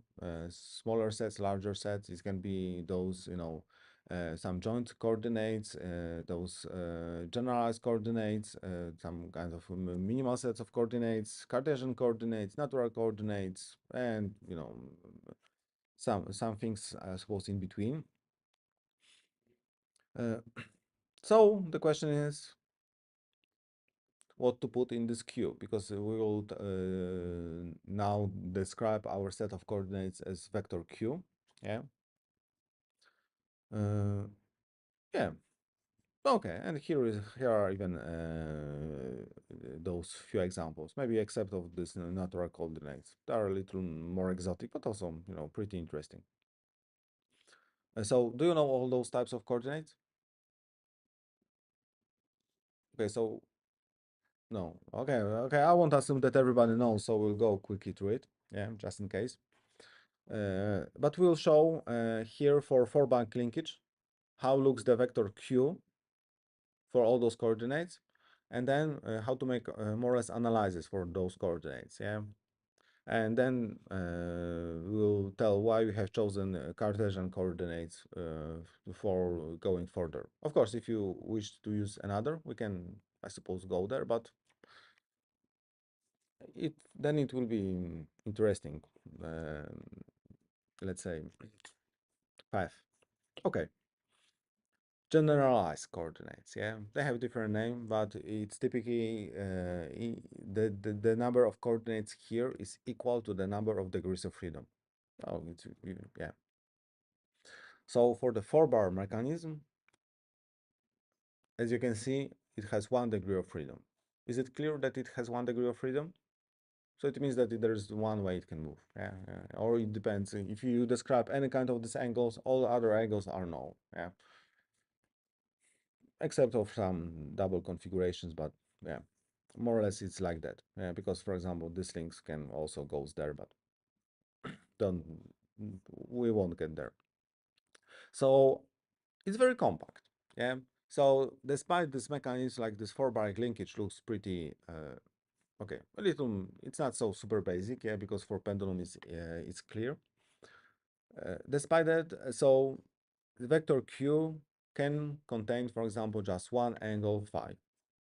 smaller sets, larger sets. It can be those, some joint coordinates, those generalized coordinates, some kind of minimal sets of coordinates, Cartesian coordinates, natural coordinates, and some things, I suppose, in between. Uh, so the question is, what to put in this queue, because we will now describe our set of coordinates as vector q. Yeah. Uh, yeah. Okay. And here are even those few examples. Maybe except of this natural coordinates. They are a little more exotic, but also pretty interesting. So do you know all those types of coordinates? Okay. So no. Okay. Okay. I won't assume that everybody knows, so we'll go quickly through it. Yeah, just in case. But we'll show here for four-bank linkage how looks the vector q for all those coordinates, and then how to make more or less analysis for those coordinates. Yeah, and then we'll tell why we have chosen Cartesian coordinates for going further. Of course, if you wish to use another, we can, I suppose, go there, but it will be interesting. Let's say path. Okay. Generalized coordinates. Yeah, they have different name, but it's typically the number of coordinates here is equal to the number of degrees of freedom. Oh, yeah. So for the four-bar mechanism, as you can see, it has 1 degree of freedom. Is it clear that it has 1 degree of freedom? So it means that there's one way it can move. Yeah, yeah. Or it depends. If you describe any kind of these angles, all other angles are null. Yeah, except of some double configurations, but yeah, more or less it's like that. Yeah, because for example, this links can also goes there, but don't we won't get there. So it's very compact. Yeah. So despite this mechanism, like this four-bar linkage looks pretty okay. A little, it's not so super basic, yeah, because for pendulum it's clear. Despite that, so the vector q can contain, for example, just one angle phi.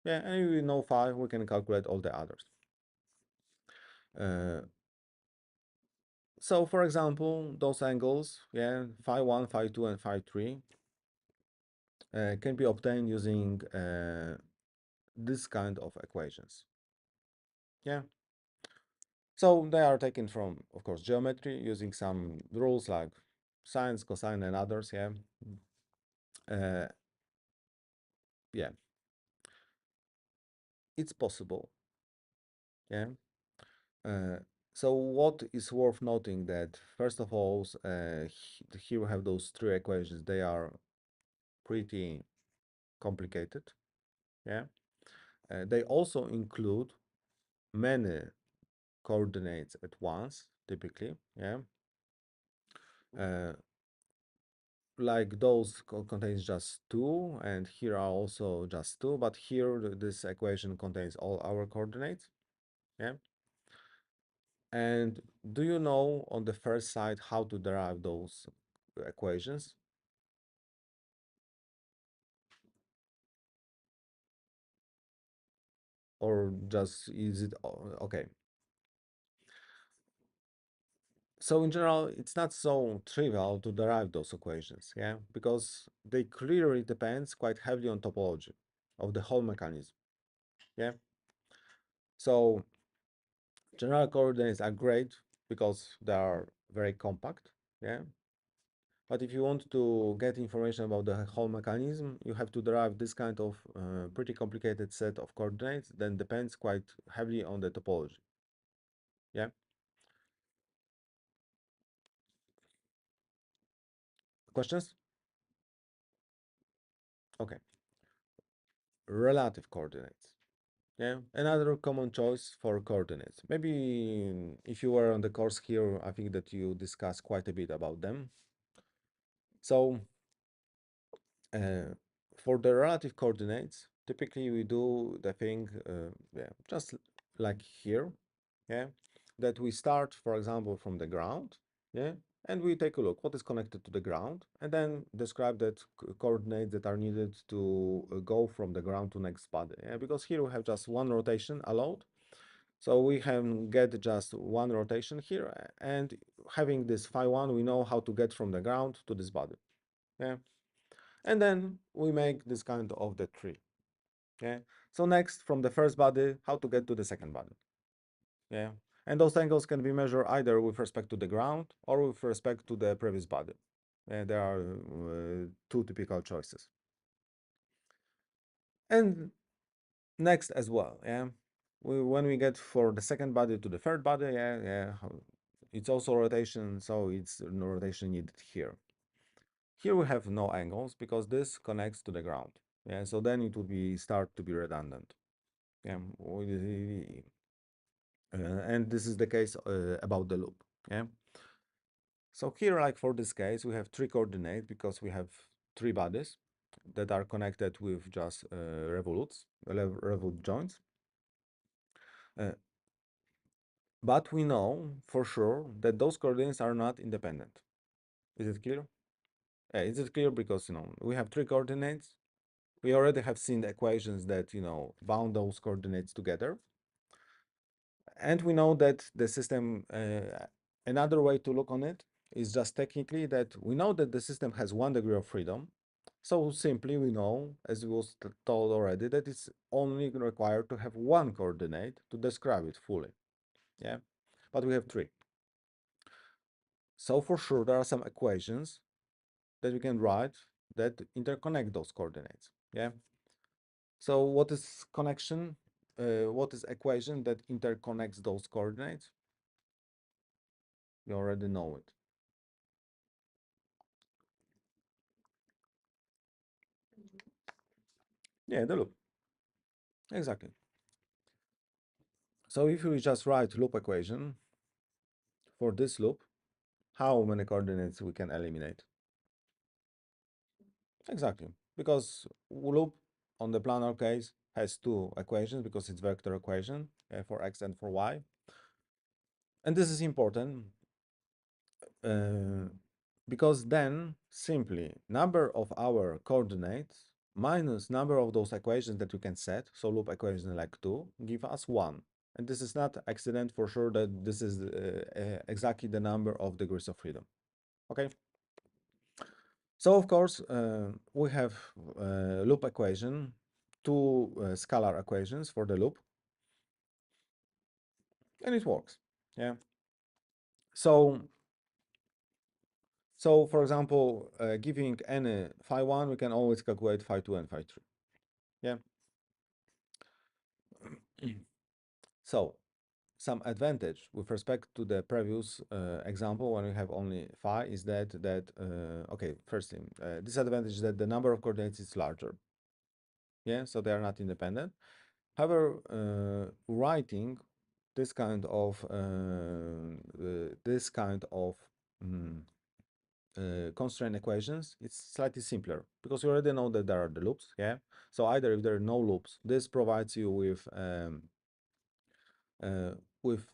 Yeah, and if we know phi, we can calculate all the others. Uh, so, for example, those angles, yeah, phi 1, phi 2, and phi 3 can be obtained using this kind of equations. Yeah. So they are taken from, of course, geometry using some rules like sines, cosine, and others. Yeah. Uh, yeah. It's possible. Yeah. Uh, so what is worth noting that first of all, here we have those three equations. They are pretty complicated. Yeah. They also include many coordinates at once, typically. Yeah. Uh, like those contains just two, and here are also just two, but here this equation contains all our coordinates. Yeah. And do you know on the first side how to derive those equations? Or just is it okay? So in general, it's not so trivial to derive those equations, yeah, because they clearly depends quite heavily on topology of the whole mechanism, yeah. So general coordinates are great because they are very compact, yeah. But if you want to get information about the whole mechanism, you have to derive this kind of pretty complicated set of coordinates, then depends quite heavily on the topology, yeah. Questions? Okay. Relative coordinates. Yeah, another common choice for coordinates. Maybe if you were on the course here, I think that you discussed quite a bit about them. So uh, for the relative coordinates, typically we do the thing, yeah, just like here, yeah, that we start, for example, from the ground, yeah, and we take a look what is connected to the ground, and then describe that coordinates that are needed to go from the ground to next body, yeah, because here we have just one rotation allowed, so we can get just one rotation here, and having this phi1, we know how to get from the ground to this body, yeah, and then we make this kind of the tree, yeah. So next, from the first body, how to get to the second body, yeah. And those angles can be measured either with respect to the ground or with respect to the previous body. There are two typical choices. And next as well, yeah. When we get for the second body to the third body, yeah, it's also rotation, so it's no rotation needed here. Here we have no angles because this connects to the ground. Yeah, so then it would be start to be redundant. Yeah, and this is the case about the loop. Yeah. So here, like for this case, we have three coordinates because we have three bodies that are connected with just revolute joints. But we know for sure that those coordinates are not independent. Is it clear? Is it clear? Because, we have three coordinates. We already have seen the equations that, bound those coordinates together. And we know that the system, another way to look on it is just technically that we know that the system has 1 degree of freedom. So simply we know, as was told already, that it's only required to have one coordinate to describe it fully. Yeah, but we have three. So for sure, there are some equations that we can write that interconnect those coordinates. Yeah. So what is connection? What is equation that interconnects those coordinates? You already know it. Yeah, the loop. Exactly. So if we just write loop equation for this loop, how many coordinates we can eliminate? Exactly, because loop on the planar case has two equations because it's vector equation for x and for y. And this is important uh, because then simply number of our coordinates minus number of those equations that you can set, so loop equation like 2, give us 1. And this is not accident for sure that this is exactly the number of degrees of freedom. Okay. So of course, we have loop equation, two scalar equations for the loop, and it works. Yeah. So, for example, giving any phi1, we can always calculate phi2 and phi3. Yeah. So, some advantage with respect to the previous example when we have only phi is that okay, first thing, disadvantage is that the number of coordinates is larger. Yeah, so they are not independent. However, writing this kind of mm, constraint equations, it's slightly simpler because you already know that there are the loops. Yeah, so either if there are no loops, this provides you with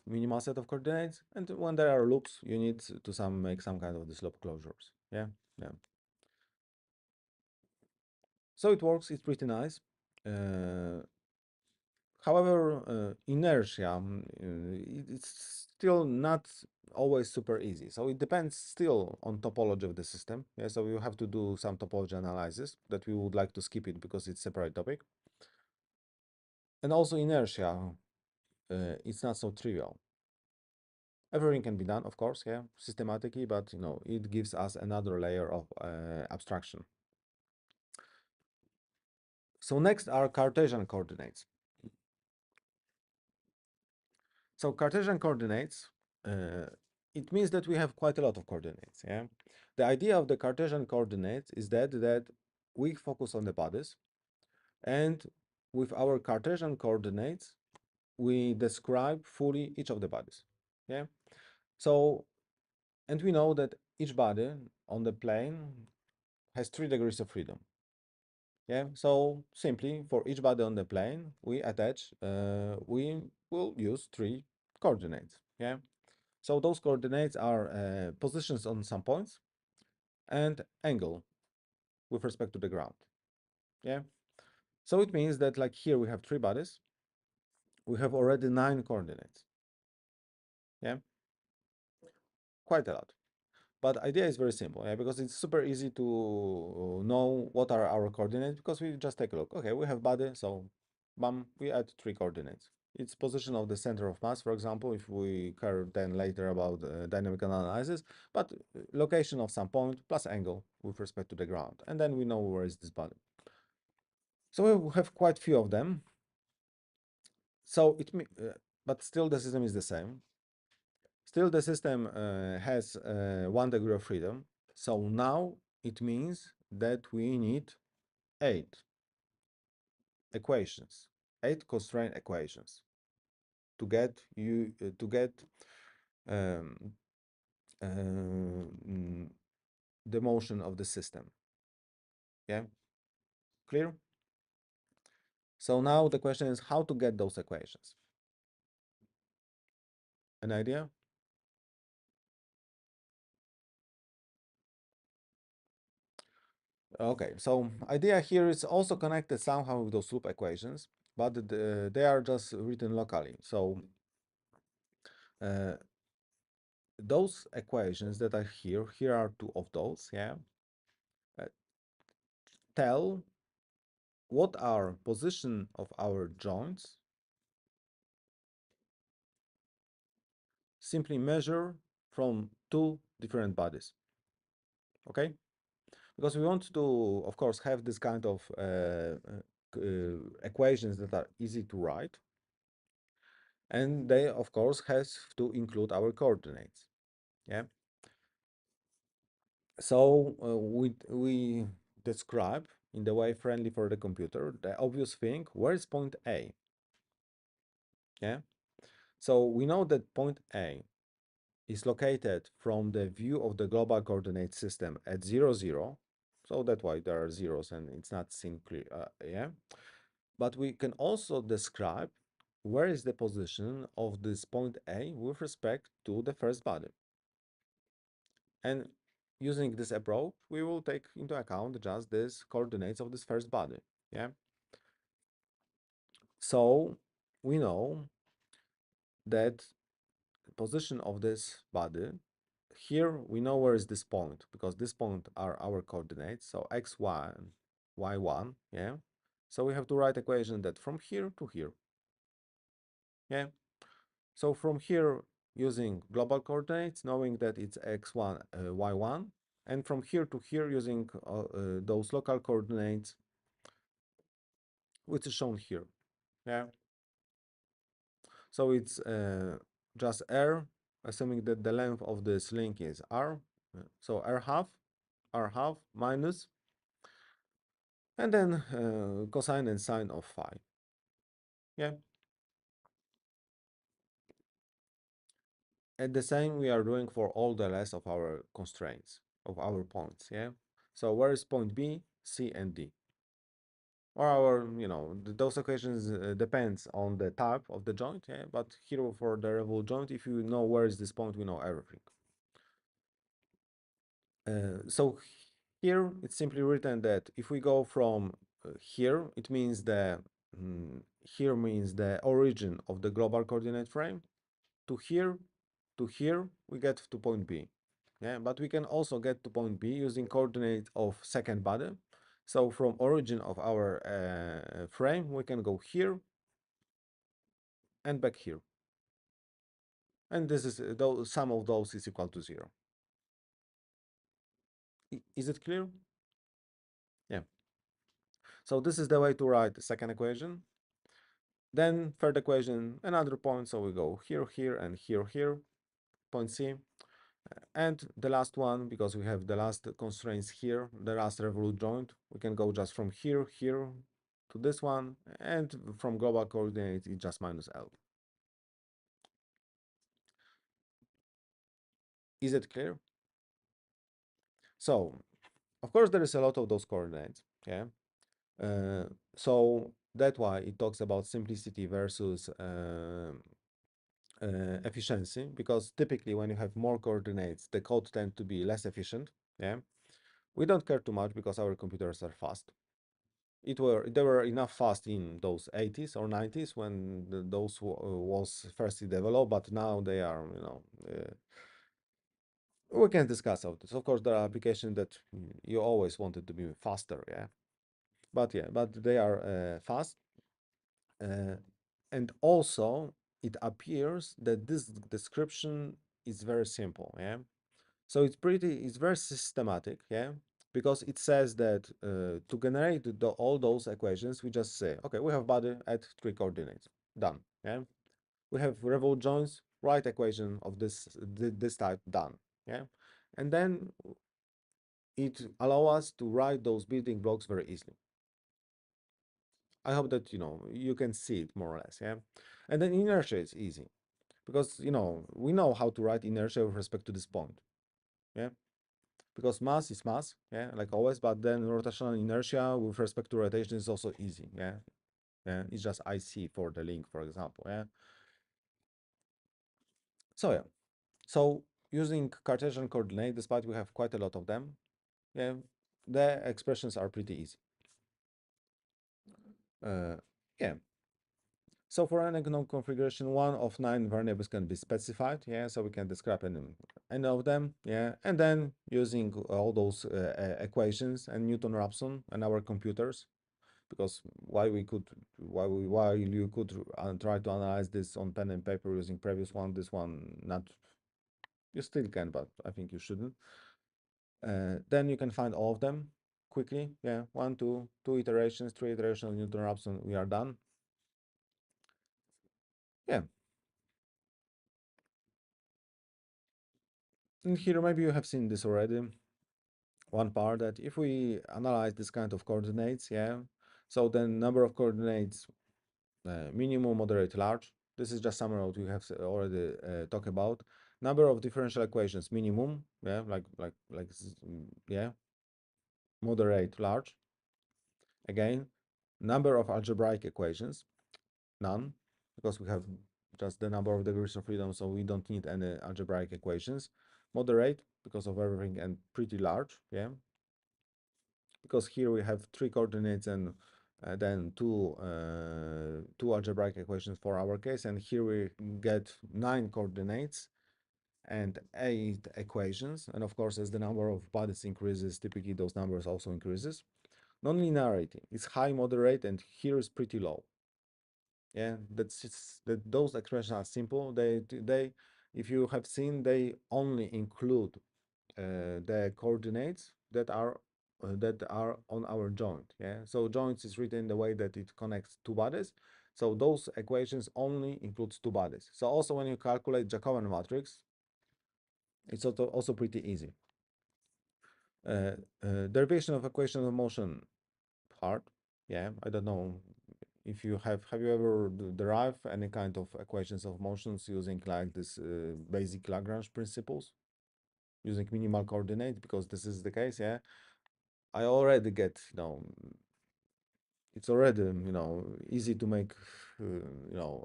minimal set of coordinates, and when there are loops, you need to make some kind of these loop closures. Yeah, yeah. So it works. It's pretty nice. However, inertia, it's still not always super easy. So it depends still on topology of the system. Yeah, so you have to do some topology analysis that we would like to skip it because it's a separate topic. And also inertia, it's not so trivial. Everything can be done, of course, yeah, systematically, but it gives us another layer of abstraction. So next are Cartesian coordinates. So Cartesian coordinates, it means that we have quite a lot of coordinates. Yeah. The idea of the Cartesian coordinates is that we focus on the bodies, and with our Cartesian coordinates, we describe fully each of the bodies. Yeah. So, and we know that each body on the plane has 3 degrees of freedom. Yeah. So simply for each body on the plane, we will use 3 coordinates. Yeah. So those coordinates are positions on some points and angle with respect to the ground. Yeah. So it means that like here we have 3 bodies. We have already 9 coordinates. Yeah. Quite a lot. But idea is very simple, yeah, because it's super easy to know what are our coordinates because we just take a look. Okay, we have body, so bam, we add 3 coordinates. It's position of the center of mass, for example, if we care then later about dynamic analysis, but location of some point plus angle with respect to the ground. And then we know where is this body. So we have quite few of them. So but still the system is the same. Still, the system has 1 degree of freedom. So now it means that we need 8 equations, 8 constraint equations to get um, mm, the motion of the system. Yeah, clear? So now the question is how to get those equations. An idea? Okay, so idea here is also connected somehow with those loop equations, but they are just written locally. So uh, those equations that are here are 2 of those, yeah, uh, tell what are position of our joints, simply measure from 2 different bodies, okay? Because we want to, of course, have this kind of equations that are easy to write, and they, of course, has to include our coordinates, yeah? So we describe in the way friendly for the computer the obvious thing, where is point A? Yeah. So we know that point A is located from the view of the global coordinate system at 0, 0. So that's why there are zeros and it's not seen clear. Yeah. But we can also describe where is the position of this point A with respect to the first body. And using this approach, we will take into account just these coordinates of this first body. Yeah. So we know that position of this body, here we know where is this point because this point are our coordinates, so x1, y1, yeah. So we have to write equation that from here to here, yeah. So from here using global coordinates, knowing that it's x1, y1, and from here to here using those local coordinates, which is shown here, yeah. So it's just r, assuming that the length of this link is r, so r half minus, and then cosine and sine of phi. Yeah. And the same we are doing for all the rest of our constraints, of our points. Yeah. So where is point B, C, and D? Or our, those equations depends on the type of the joint. Yeah. But here for the revolve joint, if you know where is this point, we know everything. So here it's simply written that if we go from here, it means here means the origin of the global coordinate frame to here we get to point B. Yeah, but we can also get to point B using coordinate of second body. So from origin of our frame, we can go here and back here. And this is sum of those is equal to 0. Is it clear? Yeah. So this is the way to write the second equation. Then third equation, another point. So we go here, here, and here, here. Point C. And the last one, because we have the last constraints here, the last revolute joint, we can go just from here to this one, and from global coordinate, it's just minus L. Is it clear? So, of course, there is a lot of those coordinates, yeah? Uh, so that's why it talks about simplicity versus efficiency, because typically when you have more coordinates, the code tend to be less efficient, yeah? We don't care too much because our computers are fast. They were enough fast in those 80s or 90s when those was firstly developed, but now they are, we can discuss all this. Of course, there are applications that you always wanted to be faster, yeah. But they are fast, uh, and also it appears that this description is very simple, yeah. So it's very systematic, yeah, because it says that to generate all those equations, we just say, okay, we have body at 3 coordinates, done, yeah. We have revolute joints, write equation of this type, done, yeah. And then it allow us to write those building blocks very easily. I hope that you can see it more or less, yeah. And then inertia is easy because we know how to write inertia with respect to this point, yeah. Because mass is mass, yeah, like always. But then rotational inertia with respect to rotation is also easy, yeah. Yeah, it's just IC for the link, for example, yeah. So yeah, so using Cartesian coordinate, despite we have quite a lot of them, yeah, the expressions are pretty easy. Uh, yeah. So for an unknown configuration, one of 9 variables can be specified. Yeah, so we can describe any of them. Yeah, and then using all those equations and Newton-Raphson and our computers, because while you could try to analyze this on pen and paper using previous one, this one not. You still can, but I think you shouldn't. Then you can find all of them quickly. Yeah, one, two iterations, 3 iterations of Newton-Raphson, we are done. Yeah. And here, maybe you have seen this already. One part that if we analyze this kind of coordinates, yeah, so the number of coordinates, minimum, moderate, large. This is just summary what we have already talked about. Number of differential equations, minimum, yeah, yeah, moderate, large. Again, number of algebraic equations, none, because we have just the number of degrees of freedom, so we don't need any algebraic equations. Moderate because of everything, and pretty large, yeah, because here we have 3 coordinates and then two algebraic equations for our case, and here we get 9 coordinates and 8 equations. And of course, as the number of bodies increases, typically those numbers also increases. Nonlinearity is high, moderate, and here is pretty low. Yeah, that's just that those expressions are simple. If you have seen, they only include the coordinates that are on our joint. Yeah, so joints is written in the way that it connects 2 bodies. So those equations only includes 2 bodies. So also when you calculate Jacobian matrix, it's also pretty easy. Derivation of equation of motion, hard. Yeah, I don't know if you have you ever derived any kind of equations of motions using like this basic Lagrange principles using minimal coordinate, because this is the case, yeah. I already get, it's already, easy to make,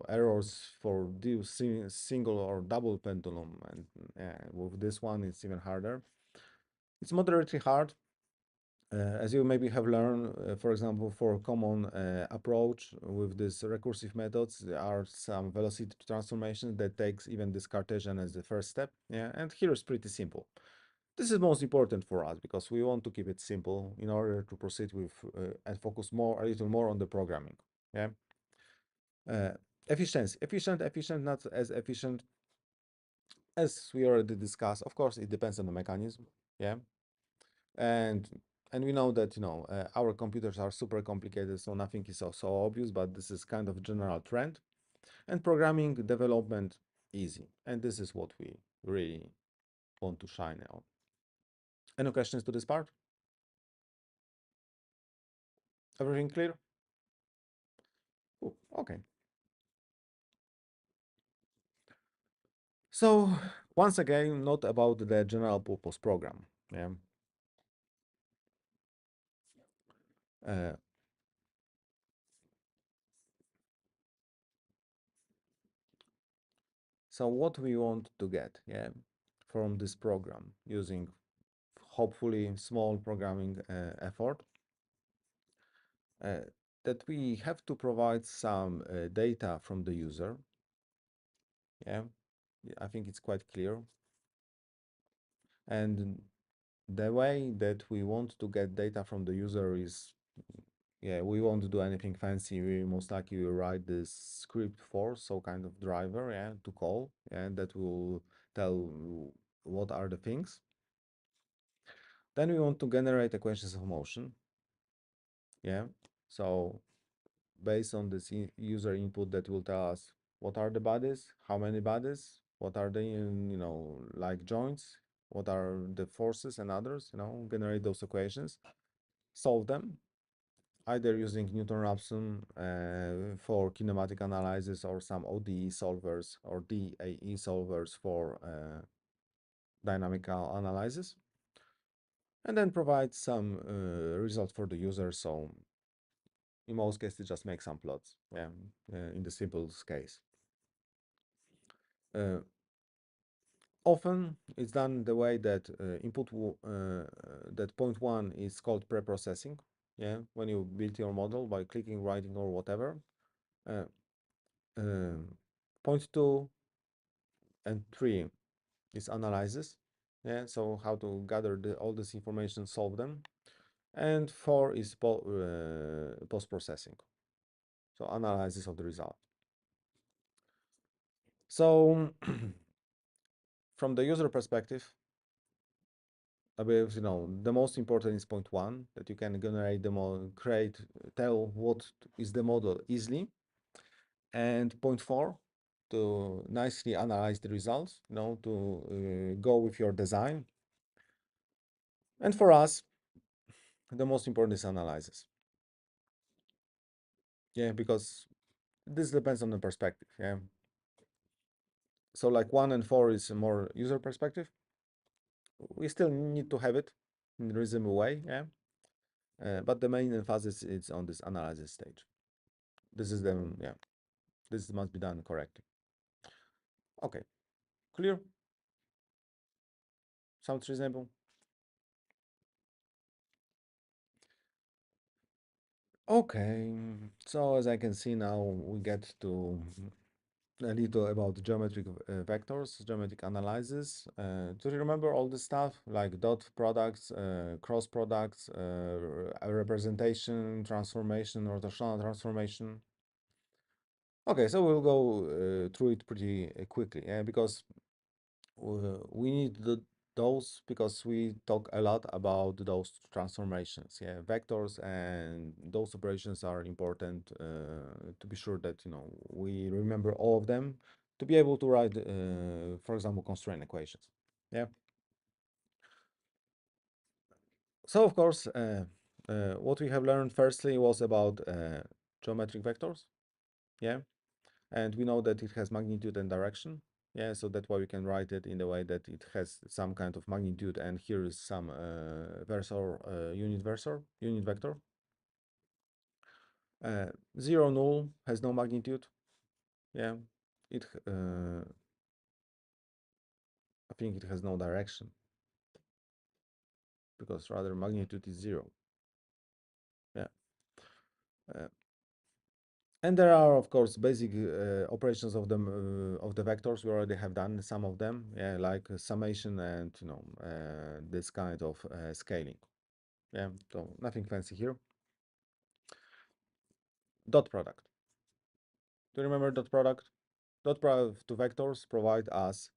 errors for the single or double pendulum, and with this one, it's even harder. It's moderately hard, as you maybe have learned, for example, for common approach with this recursive methods, there are some velocity transformations that takes even this Cartesian as the first step. Yeah, and here is pretty simple. This is most important for us because we want to keep it simple in order to proceed with and focus a little more on the programming. Yeah. Efficiency, efficient, not as efficient as we already discussed. Of course, it depends on the mechanism. Yeah. And we know that our computers are super complicated, so nothing is so obvious, but this is kind of general trend. And programming development easy, and this is what we really want to shine on. Any questions to this part? Everything clear? Cool. Okay. So once again, not about the general purpose program. Yeah. Uh, so what we want to get, yeah, from this program using hopefully small programming effort, uh, that we have to provide some data from the user. Yeah, I think it's quite clear. And the way that we want to get data from the user is, yeah, we won't do anything fancy. We most likely will write this script for, so kind of driver, yeah, to call, and that will tell what are the things. Then we want to generate equations of motion, yeah. So based on this user input, that will tell us what are the bodies, how many bodies, what are the, like joints, what are the forces and others, generate those equations, solve them, either using Newton-Raphson for kinematic analysis or some ODE solvers or DAE solvers for dynamical analysis, and then provide some result for the user. So in most cases, just make some plots, yeah, in the simplest case. Often it's done the way that that point one is called pre-processing. Yeah, when you build your model by clicking, writing, or whatever. Uh, Point two and three is analysis. Yeah, so how to gather all this information, solve them. And four is post-processing. So analysis of the result. So from the user perspective, I believe, the most important is point one, that you can generate the model, tell what is the model easily. And point four, to nicely analyze the results, to go with your design. And for us, the most important is analysis. Yeah, because this depends on the perspective. Yeah. So like one and four is a more user perspective. We still need to have it in a reasonable way. Yeah. But the main emphasis is on this analysis stage. This is the, yeah, this must be done correctly. Okay, clear? Sounds reasonable? Okay, so as I can see now, we get to a little about geometric vectors, geometric analysis. Do you remember all this stuff like dot products, cross products, representation, transformation, rotational transformation? Okay, so we'll go through it pretty quickly, yeah, because we need those because we talk a lot about those transformations, yeah, vectors, and those operations are important to be sure that we remember all of them to be able to write, for example, constraint equations. Yeah. So of course, what we have learned firstly was about geometric vectors. Yeah. And we know that it has magnitude and direction. Yeah, so that's why we can write it in the way that it has some kind of magnitude, and here is some unit vector. 0, null has no magnitude. Yeah, I think it has no direction because rather magnitude is 0. Yeah. Uh, And there are, of course, basic operations of the vectors. We already have done some of them, yeah, like summation and this kind of scaling. Yeah, so nothing fancy here. Dot product. Do you remember dot product? Dot product to vectors provide us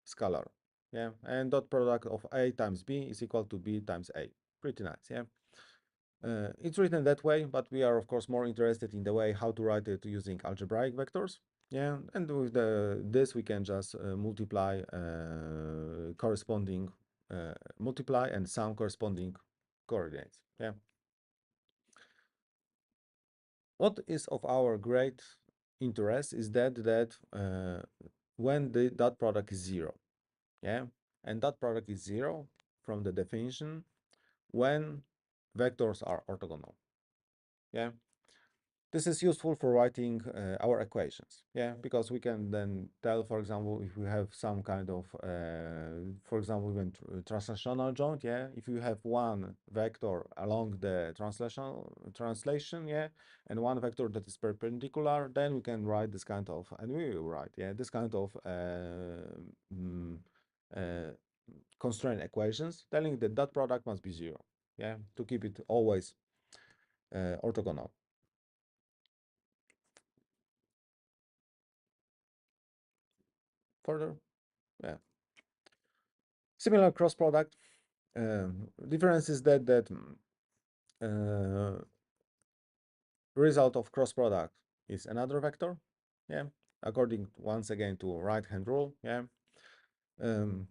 scalar. Yeah, and dot product of A times B is equal to B times A. Pretty nice, yeah. It's written that way, but we are of course more interested in the way how to write it using algebraic vectors. Yeah, and with this we can just multiply corresponding multiply and sum corresponding coordinates. Yeah. What is of our great interest is that when the dot product is zero, yeah, and dot product is zero from the definition when vectors are orthogonal, yeah. This is useful for writing our equations, yeah, because we can then tell, for example, if we have some kind of, for example, even translational joint, yeah, if you have one vector along the translation, yeah, and one vector that is perpendicular, then we can write this kind of, and we will write, yeah, this kind of mm, uh, constraint equations, telling that dot product must be zero, yeah, to keep it always orthogonal. Further, yeah. Similar cross product. Difference is that uh, result of cross product is another vector. Yeah, according once again to right hand rule. Yeah. Um,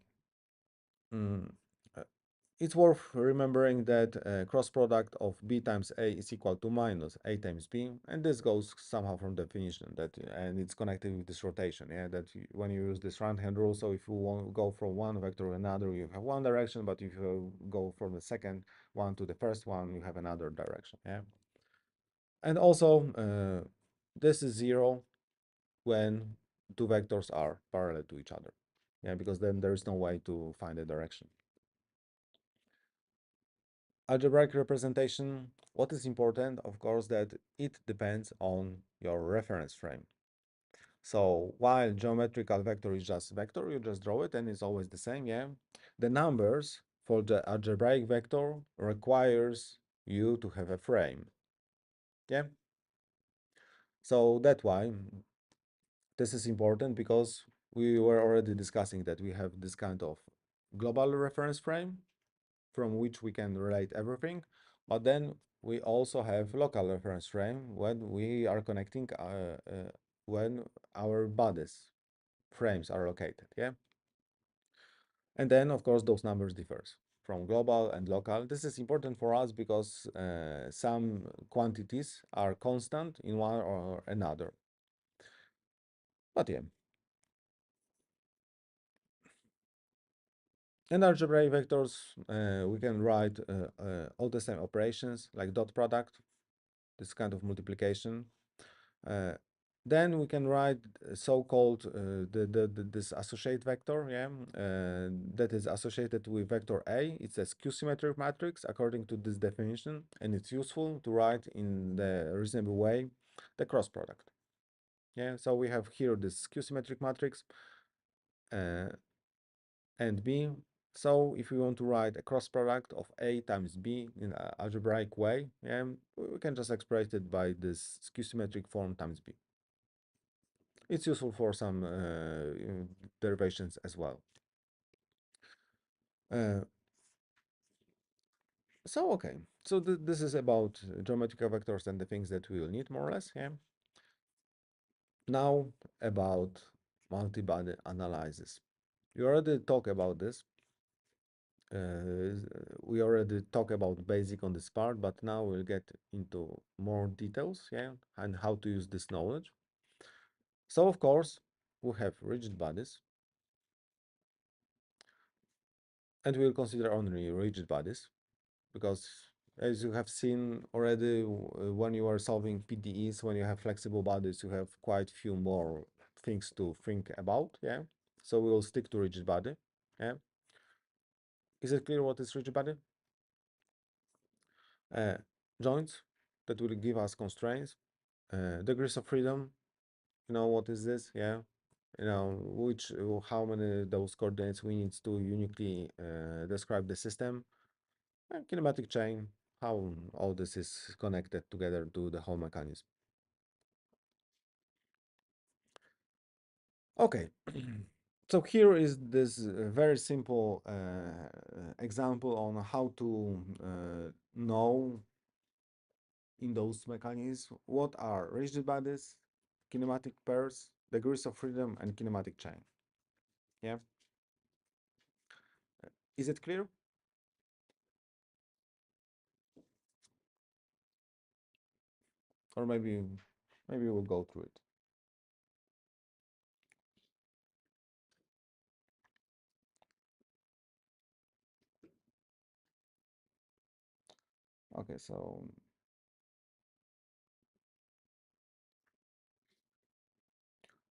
mm, uh, it's worth remembering that cross product of b times a is equal to minus a times b, and this goes somehow from definition that, and it's connected with this rotation. Yeah, that when you use this right hand rule, so if you want to go from one vector to another, you have one direction, but if you go from the second one to the first one, you have another direction. Yeah, and also this is zero when two vectors are parallel to each other. Yeah, because then there is no way to find a direction. Algebraic representation, what is important, of course, that it depends on your reference frame. So while geometrical vector is just vector, you just draw it and it's always the same, yeah? The numbers for the algebraic vector requires you to have a frame, yeah? So that's why this is important, because we were already discussing that we have this kind of global reference frame from which we can relate everything, but then we also have local reference frame when we are connecting when our bodies frames are located, yeah. And then of course those numbers differs from global and local. This is important for us because some quantities are constant in one or another. But yeah, in algebraic vectors we can write all the same operations like dot product, this kind of multiplication. Uh, then we can write so-called this associate vector, yeah, that is associated with vector A. It's a skew-symmetric matrix according to this definition, and it's useful to write in the reasonable way the cross product. Yeah, so we have here this skew-symmetric matrix uh, and B. So if we want to write a cross product of A times B in an algebraic way, yeah, we can just express it by this skew-symmetric form times B. It's useful for some derivations as well. Uh, so okay, so this is about geometrical vectors and the things that we will need more or less. Yeah. Now about multibody analysis. We already talked about this. We already talked about basic on this part, but now we'll get into more details, yeah, and how to use this knowledge. So of course, we have rigid bodies, and we'll consider only rigid bodies, because as you have seen already, when you are solving PDEs, when you have flexible bodies, you have quite few more things to think about, yeah? So we will stick to rigid body, yeah? Is it clear what is rigid body? Uh, Joints that will give us constraints, degrees of freedom, you know what is this, yeah? You know, how many those coordinates we need to uniquely describe the system. Kinematic chain, how all this is connected together to the whole mechanism. Okay, so here is this very simple example on how to know in those mechanisms what are rigid bodies, kinematic pairs, degrees of freedom, and kinematic chain. Yeah. Is it clear? Or maybe we'll go through it. Okay, so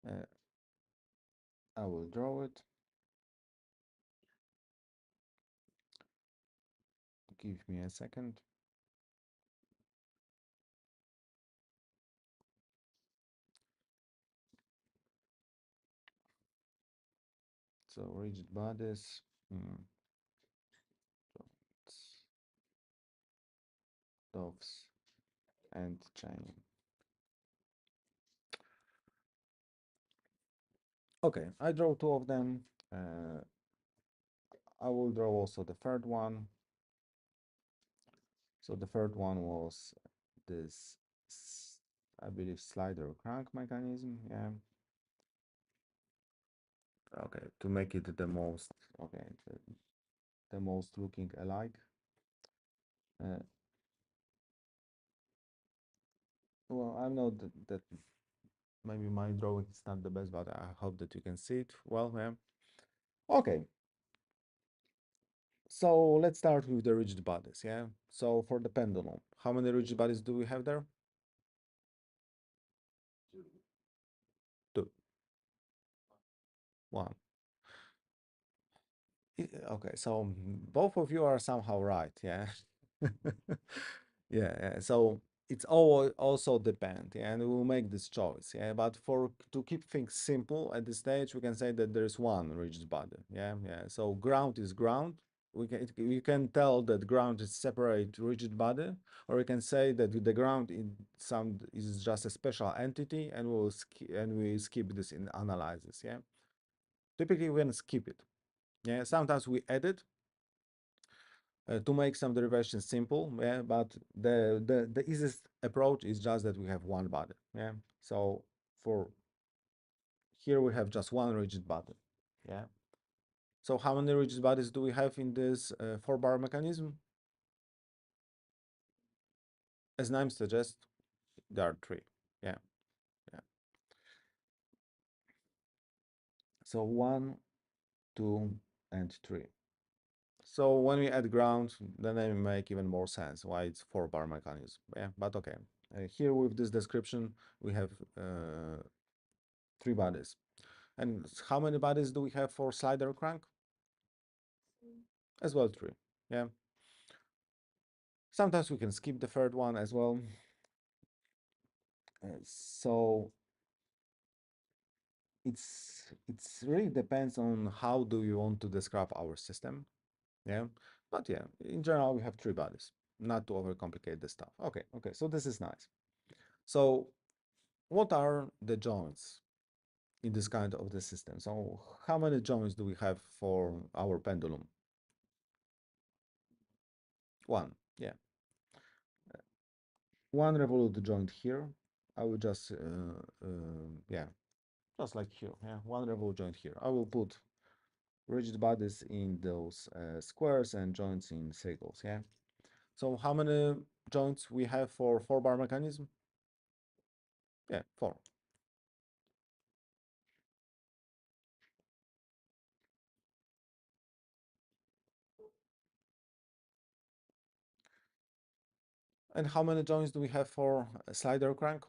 uh, I will draw it. Give me a second. So rigid bodies, dots, doves, and chain. Okay, I draw two of them. I will draw also the third one. So the third one was this, I believe, slider crank mechanism. Yeah. Okay, to make it the most, okay, the most looking alike. Uh, well, I know that maybe my drawing is not the best, but I hope that you can see it well. Yeah. Okay, so let's start with the rigid bodies. Yeah. So for the pendulum, how many rigid bodies do we have there? Two. One. Okay, so both of you are somehow right, yeah. Yeah, yeah. So it's all also depend, yeah, and we'll make this choice, yeah. But for to keep things simple at this stage, we can say that there's one rigid body, yeah, yeah. So ground is ground. We can tell that ground is separate rigid body, or we can say that the ground in some is just a special entity, and we skip this in analysis, yeah. Typically, we can skip it. Yeah, sometimes we add it to make some derivations simple. Yeah, but the easiest approach is just that we have one body. Yeah, so for here we have just one rigid body. Yeah. So how many rigid bodies do we have in this four-bar mechanism? As name suggests, there are three. Yeah, yeah. So one, two, and three. So when we add ground, then it make even more sense why it's four-bar mechanism. Yeah, but okay. Here with this description, we have three bodies. And how many bodies do we have for slider crank? As well, three. Yeah. Sometimes we can skip the third one as well. So it's really depends on how do you want to describe our system. Yeah. But yeah, in general, we have three bodies. Not to overcomplicate the stuff. Okay, okay. So this is nice. So what are the joints in this kind of the system? So how many joints do we have for our pendulum? One. Yeah. One revolute joint here. I will just, yeah, just like here. Yeah, one revolute joint here. I will put rigid bodies in those squares and joints in circles. Yeah. So how many joints we have for four-bar mechanism? Yeah, four. And how many joints do we have for a slider crank?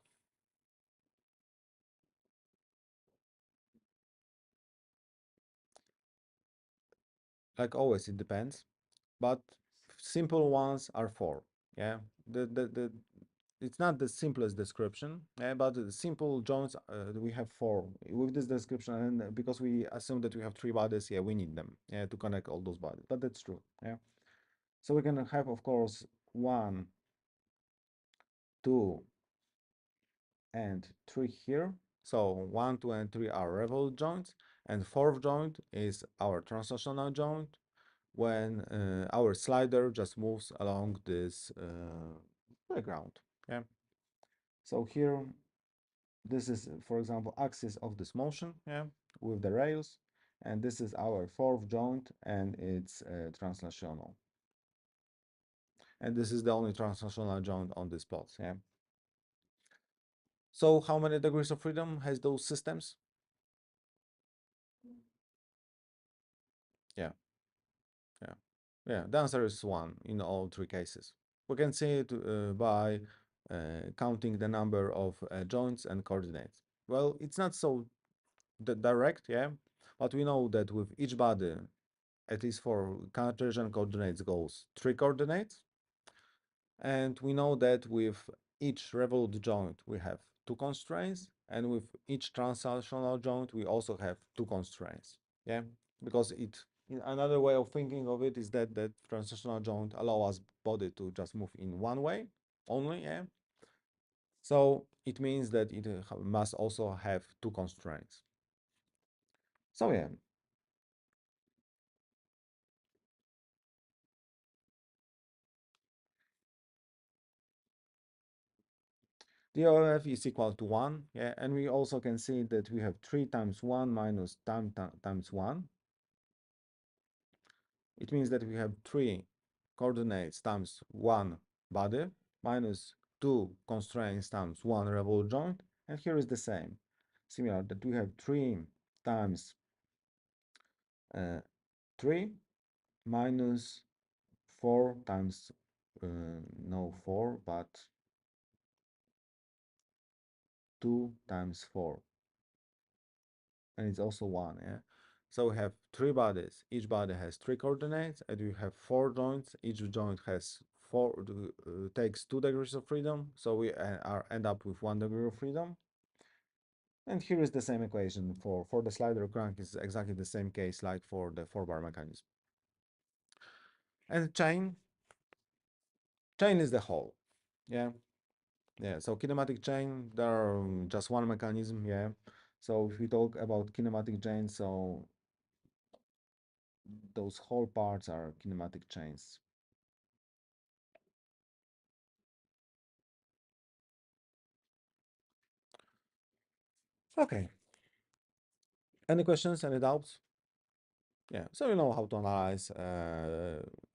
Like always, it depends, but simple ones are four. Yeah, the it's not the simplest description, but the simple joints we have four with this description, and because we assume that we have three bodies, yeah, we need them, yeah, to connect all those bodies. But that's true, yeah. So we can have, of course, one, two, and three here. So one, two, and three are revolute joints, and fourth joint is our translational joint when our slider just moves along this background. Yeah. So here This is, for example, axis of this motion, yeah, with the rails, and this is our fourth joint, and it's translational. And this is the only translational joint on this plot, yeah. So how many degrees of freedom has those systems? Yeah, yeah, yeah. The answer is one in all three cases. We can see it by counting the number of joints and coordinates. Well, it's not so direct, yeah, but we know that with each body, at least for Cartesian coordinates, goes three coordinates, and we know that with each revolute joint we have two constraints, and with each translational joint we also have two constraints. Yeah, because another way of thinking of it is that translational joint allow us body to just move in one way only. Yeah, so it means that it must also have two constraints. So yeah. The OF is equal to 1, yeah, and we also can see that we have 3 times 1 minus times 1. It means that we have 3 coordinates times 1 body minus 2 constraints times 1 revolute joint, and here is the same. Similar, that we have 3 times uh, 3 minus 4 times, no 4, but 2 times 4. And it's also 1, yeah. So we have 3 bodies. Each body has 3 coordinates, and we have 4 joints. Each joint has takes 2 degrees of freedom, so we end up with 1 degree of freedom. And here is the same equation for the slider crank. Is exactly the same case like for the 4-bar mechanism. And chain is the whole, yeah. Yeah, so kinematic chain, there are just one mechanism, yeah. So if we talk about kinematic chain, so those whole parts are kinematic chains. Okay. Any questions? Any doubts? Yeah. So you know how to analyze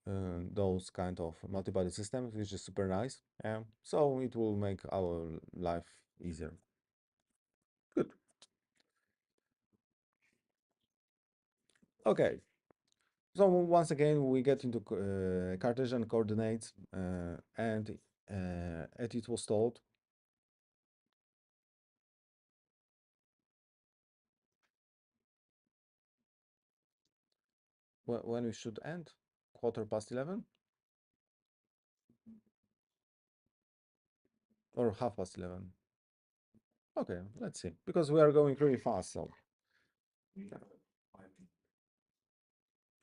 those kind of multibody systems, which is super nice. Yeah. So it will make our life easier. Good. Okay. So once again, we get into Cartesian coordinates, and as it was told, when we should end, 11:15 or 11:30. Okay, let's see, because we are going really fast. So,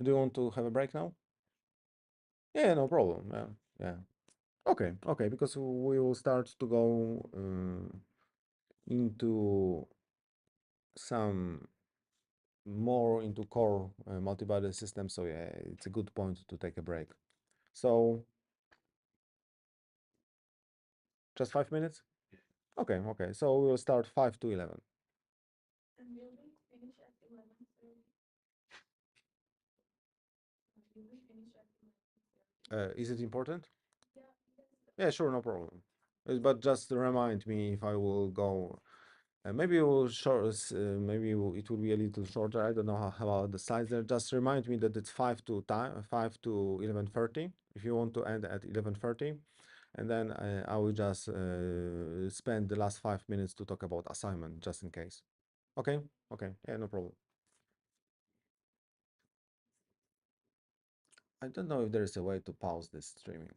do you want to have a break now? Yeah, no problem. Yeah, yeah. Okay, okay, because we will start to go into some more into core multibody systems. So yeah, it's a good point to take a break. So just 5 minutes? Okay, okay. So we will start 5 to 11. Is it important? Yeah, sure, no problem. But just remind me if I will go. Maybe it will it will be a little shorter. I don't know how about the slides there. Just remind me that it's 5 to 11:30. If you want to end at 11:30, and then I will just spend the last 5 minutes to talk about assignment, just in case. Okay, okay, yeah, no problem. I don't know if there is a way to pause this streaming.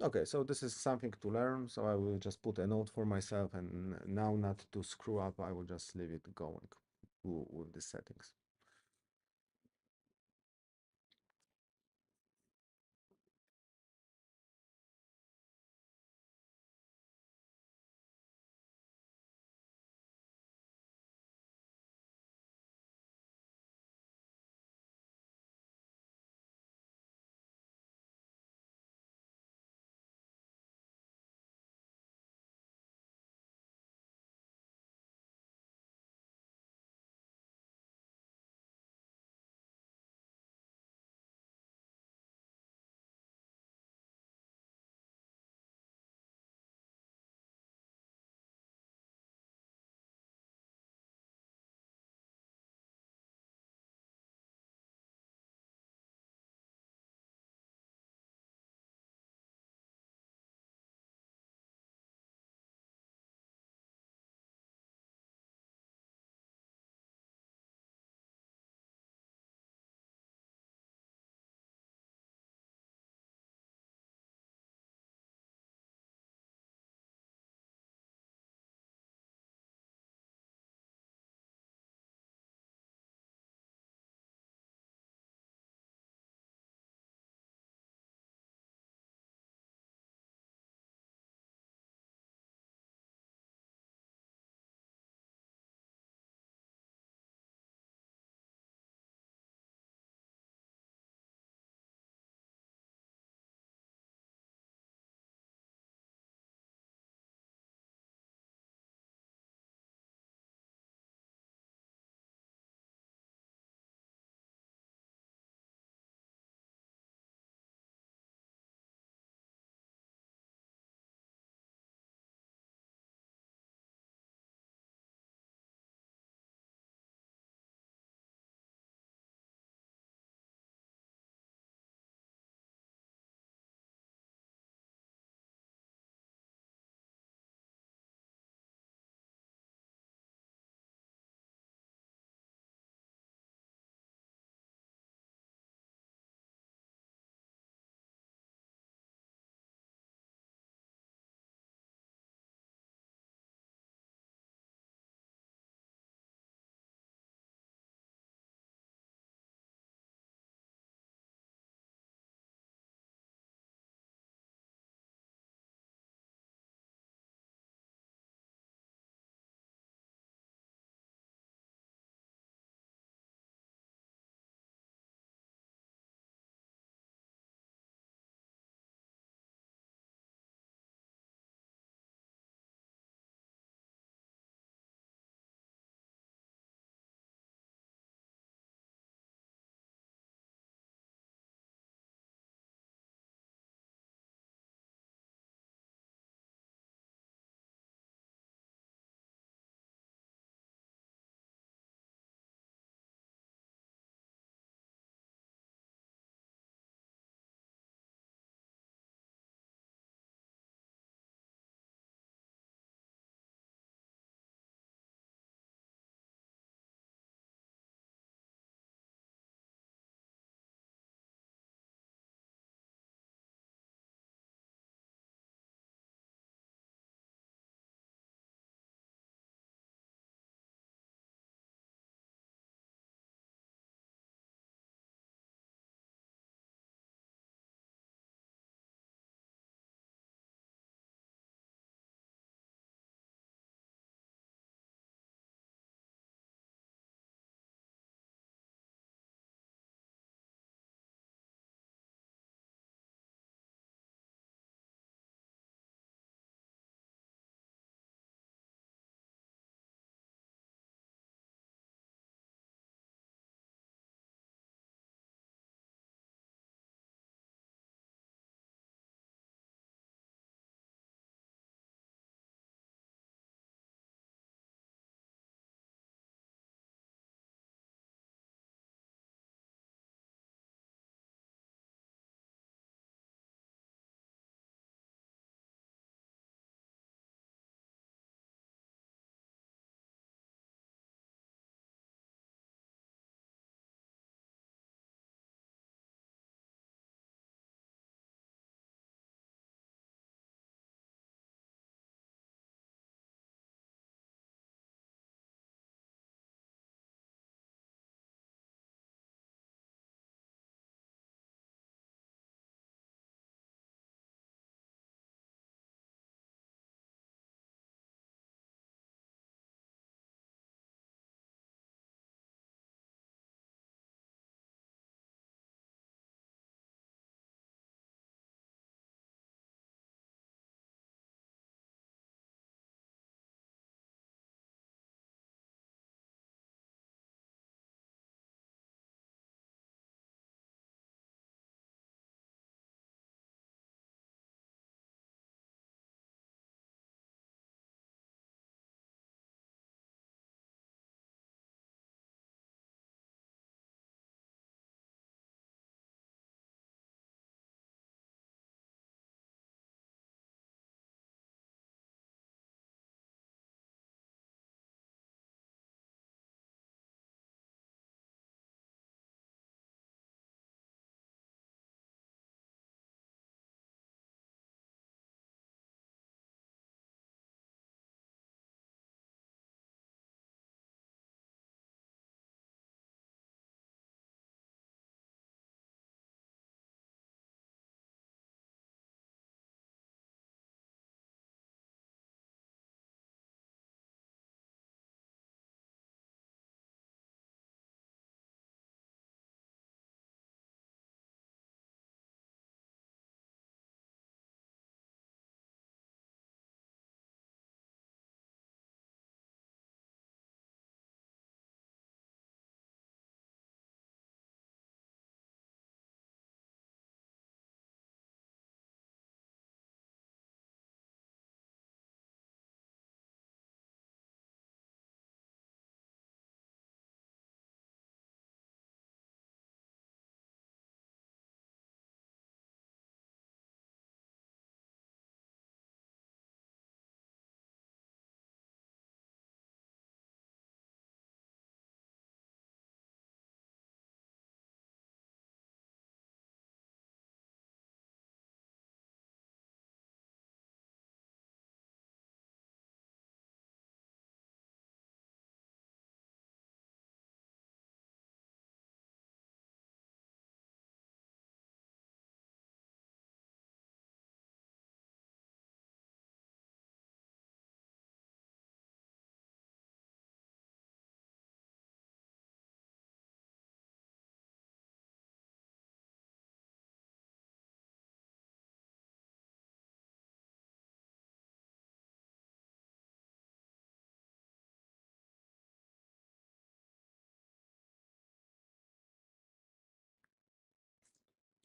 Okay, so this is something to learn, so I will just put a note for myself, and now not to screw up, I will just leave it going with the settings.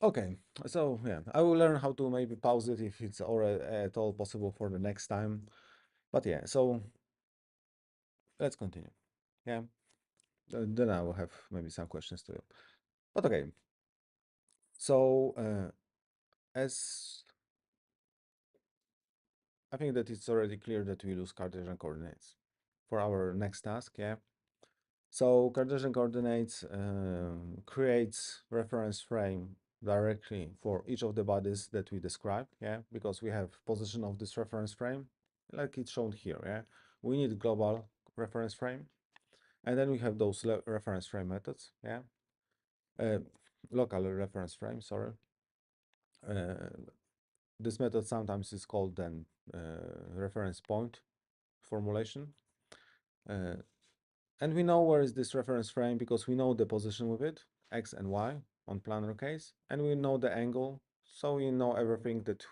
Okay, so yeah, I will learn how to maybe pause it if it's already at all possible for the next time. But yeah, so let's continue. Yeah, then I will have maybe some questions to you. But okay, so as I think that it's already clear that we use Cartesian coordinates for our next task. Yeah. So Cartesian coordinates creates reference frame directly for each of the bodies that we described, yeah, because we have position of this reference frame, like it's shown here, yeah. We need global reference frame, and then we have those reference frame methods, yeah. Uh, Local reference frame, sorry. Uh, this method sometimes is called then reference point formulation. Uh, And we know where is this reference frame because we know the position with it, x and y on planar case, and we know the angle, so we know everything that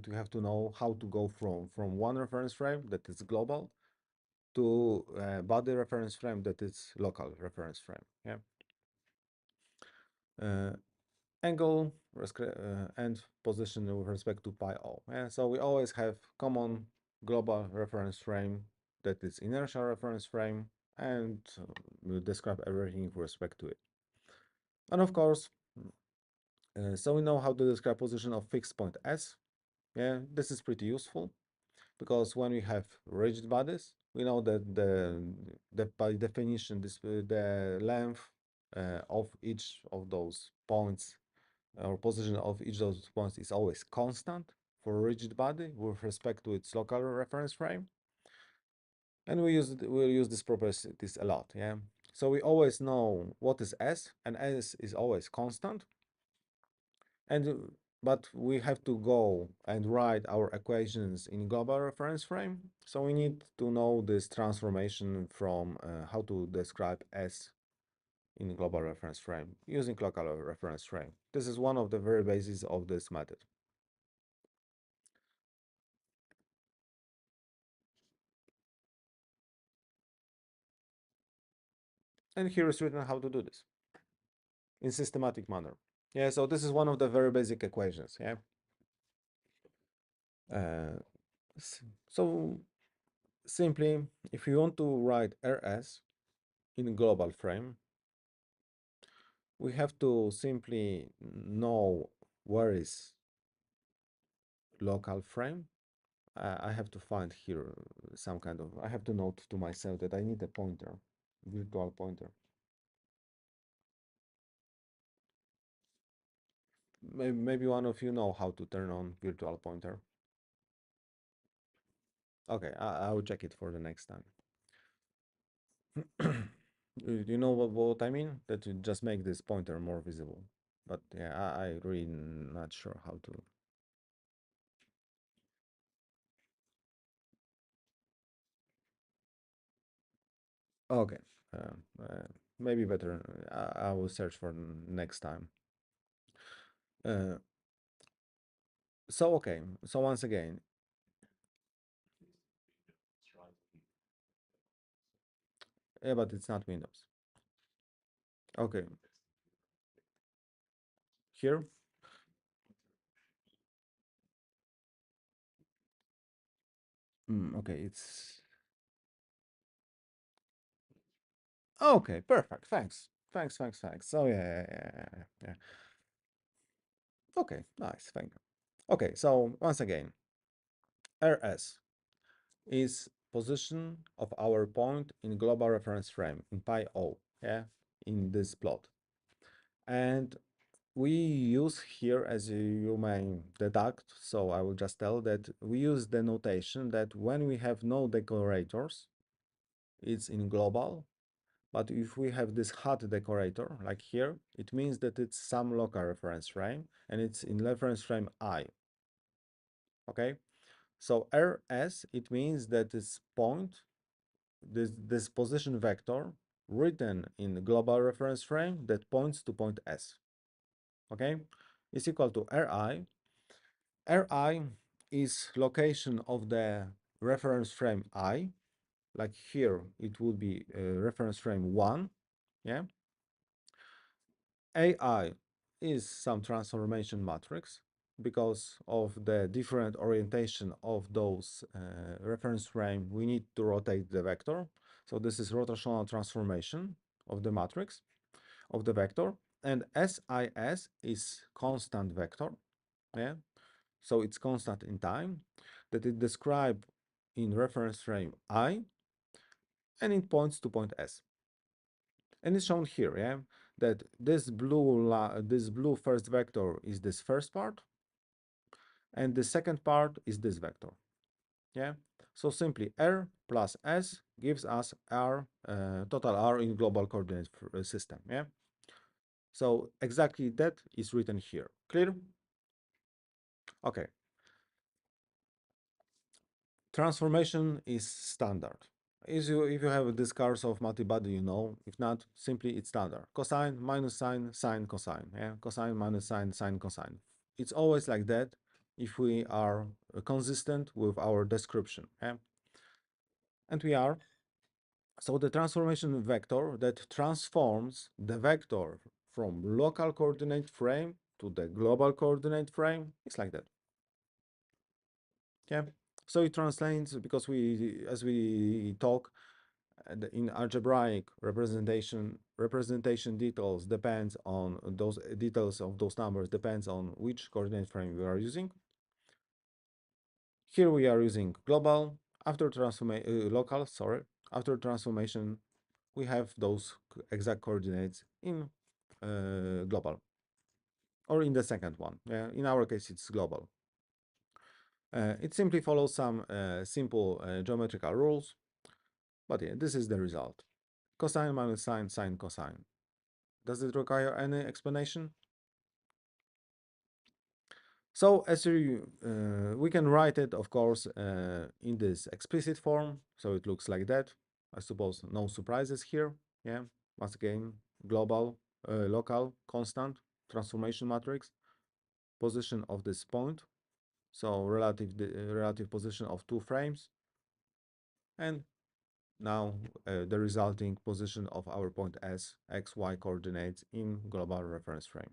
we have to know how to go from one reference frame that is global to body reference frame that is local reference frame. Yeah, uh, angle and position with respect to pi o. Yeah, so we always have common global reference frame that is inertial reference frame, and we'll describe everything with respect to it. And of course, so we know how to describe position of fixed point S. Yeah, this is pretty useful because when we have rigid bodies, we know that by definition the length of each of those points or position of each of those points is always constant for a rigid body with respect to its local reference frame. And we'll use this properties a lot, yeah. So we always know what is S, and S is always constant. And but we have to go and write our equations in global reference frame. So we need to know this transformation from how to describe S in global reference frame using local reference frame. This is one of the very bases of this method. And here is written how to do this in systematic manner. Yeah, so this is one of the very basic equations. Yeah. Uh, so simply, if you want to write RS in global frame, we have to simply know where is local frame. I have to find here some kind of, I have to note to myself that I need a pointer, virtual pointer. Maybe one of you know how to turn on virtual pointer. Okay, I will check it for the next time. You know what I mean? That you just make this pointer more visible. But yeah, I really not sure how to. Okay, uh, uh, maybe better. I will search for next time. Uh, so okay, so once again, yeah, but it's not Windows. Okay, here. Okay, it's okay. Perfect. Thanks. Thanks. So yeah. Okay, nice. Thank you. Okay, so once again, RS is position of our point in global reference frame in pi o, yeah, in this plot. And we use here, as you may deduct, so I will just tell that we use the notation that when we have no decorators, it's in global. But if we have this hot decorator, like here, it means that it's some local reference frame, and it's in reference frame I. Okay? So RS, it means that this point, this position vector written in the global reference frame that points to point S. Okay? Is equal to Ri. Ri is location of the reference frame I. Like here, it would be reference frame 1. Yeah? AI is some transformation matrix because of the different orientation of those reference frame. We need to rotate the vector. So this is rotational transformation of the matrix of the vector, and SIS is constant vector. Yeah, so it's constant in time that it described in reference frame I, and it points to point S. And it's shown here, yeah, that this blue first vector is this first part, and the second part is this vector. Yeah. So simply R plus S gives us R, total R in global coordinate system. Yeah. So exactly that is written here. Clear? Okay. Transformation is standard. If you have this course of multibody, you know. If not, simply it's standard. Cosine minus sine, sine cosine. Yeah, cosine minus sine, sine cosine. It's always like that if we are consistent with our description. Yeah, and we are. So the transformation vector that transforms the vector from local coordinate frame to the global coordinate frame is like that. Yeah. So it translates because as we talk, in algebraic representation details depends on those details of those numbers depends on which coordinate frame we are using. Here we are using global. After local, sorry. After transformation, we have those exact coordinates in global, or in the second one. Yeah, in our case, it's global. It simply follows some simple geometrical rules, but yeah, this is the result. Cosine minus sine, sine cosine. Does it require any explanation? So as we can write it, of course, in this explicit form. So it looks like that. I suppose no surprises here. Yeah. Once again, global, local, constant, transformation matrix, position of this point. So relative position of two frames. And now the resulting position of our point S, X, Y coordinates in global reference frame.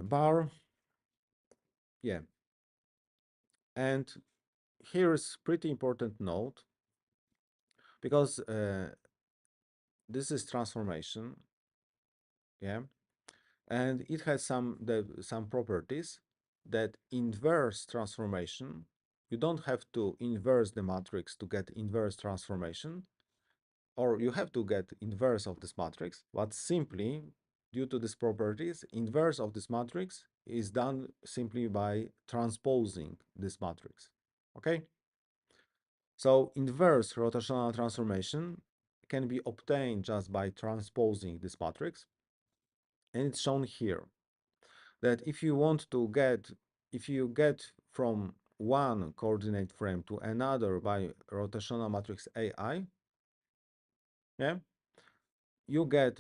Bar, yeah. And here is pretty important note because this is transformation, yeah, and it has some properties that inverse transformation. You don't have to inverse the matrix to get inverse transformation, or you have to get inverse of this matrix, but simply due to these properties, inverse of this matrix is done simply by transposing this matrix. Okay. So inverse rotational transformation can be obtained just by transposing this matrix. And it's shown here that if you get from one coordinate frame to another by rotational matrix AI, yeah, you get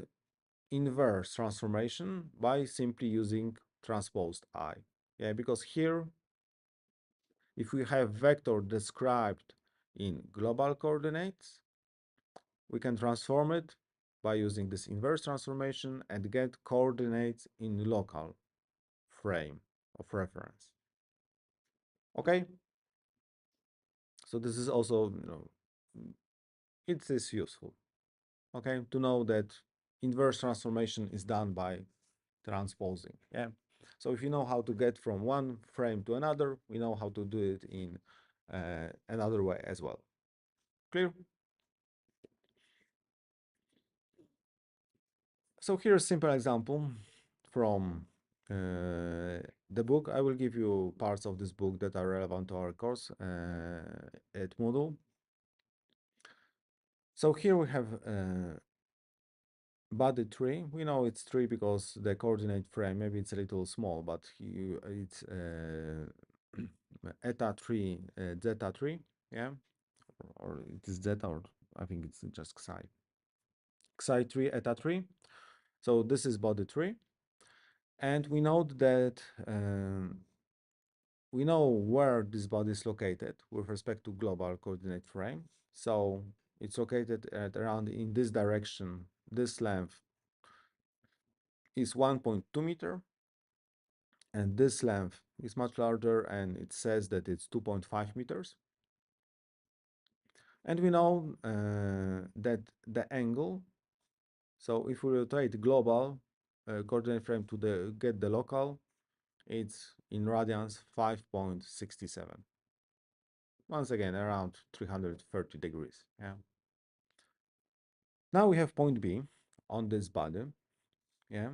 inverse transformation by simply using transposed I. Yeah, because here, if we have vector described in global coordinates, we can transform it by using this inverse transformation and get coordinates in local frame of reference. Okay? So this is also, it is useful, okay, to know that inverse transformation is done by transposing. Yeah. So if you know how to get from one frame to another, we know how to do it in another way as well. Clear? So here's a simple example from the book. I will give you parts of this book that are relevant to our course at Moodle. So here we have body 3. We know it's 3 because the coordinate frame, maybe it's a little small, but it's eta 3, zeta 3, yeah? Or it is zeta, or I think it's just psi. Psi 3, eta 3. So this is body 3. And we know that we know where this body is located with respect to global coordinate frame. So it's located at around in this direction, this length, is 1.2 meter, and this length is much larger, and it says that it's 2.5 meters. And we know that the angle, so if we rotate global coordinate frame to get the local, it's in radians 5.67. Once again, around 330 degrees. Yeah. Now we have point B on this body. Yeah.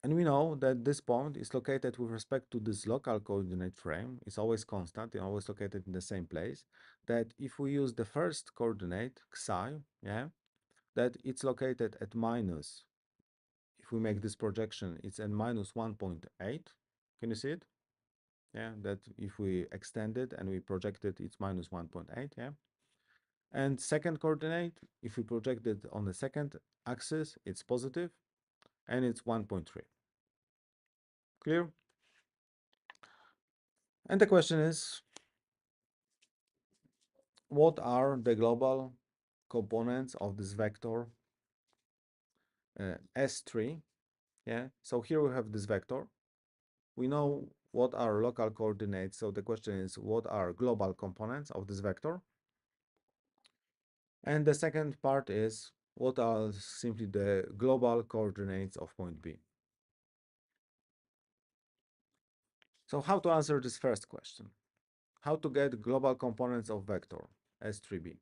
And we know that this point is located with respect to this local coordinate frame. It's always constant and always located in the same place. That if we use the first coordinate, psi, yeah, that it's located at minus. If we make this projection, it's at minus 1.8. Can you see it? Yeah, that if we extend it and we project it, it's minus 1.8. Yeah. And second coordinate, if we project it on the second axis, it's positive and it's 1.3. Clear? And the question is, what are the global components of this vector S3? Yeah, so here we have this vector. We know what are local coordinates, so the question is, what are global components of this vector? And the second part is, what are simply the global coordinates of point B? So how to answer this first question? How to get global components of vector S3B?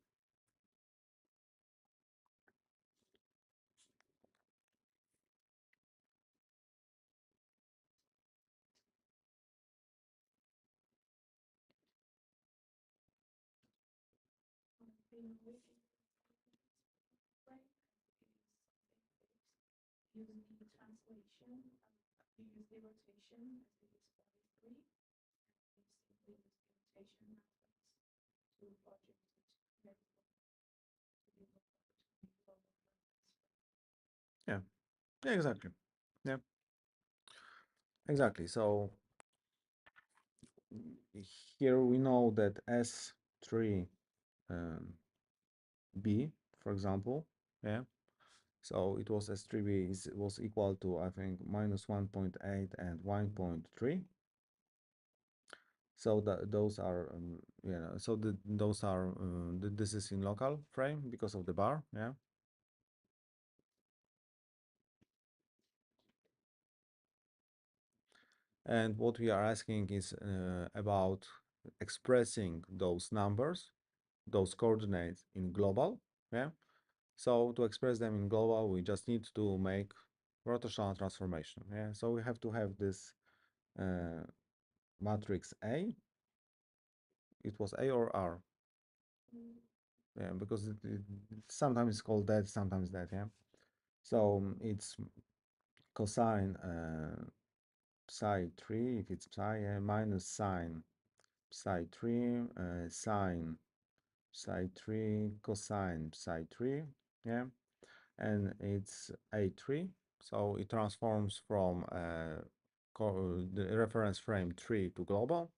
Yeah, yeah, exactly. Yeah, exactly. So here we know that S3 um, B, for example, yeah. So it was S3B was equal to, I think, minus 1.8 and 1.3. So those are, so those are, this is in local frame because of the bar, yeah. And what we are asking is about expressing those numbers, those coordinates in global, yeah. So to express them in global, we just need to make rotational transformation, yeah. So we have to have this matrix A. It was A or R? Yeah, because sometimes it's called that, sometimes that, yeah. So it's cosine psi 3, if it's psi, minus sine psi 3, sine psi 3, cosine psi 3, yeah, and it's A3, so it transforms from the reference frame 3 to global.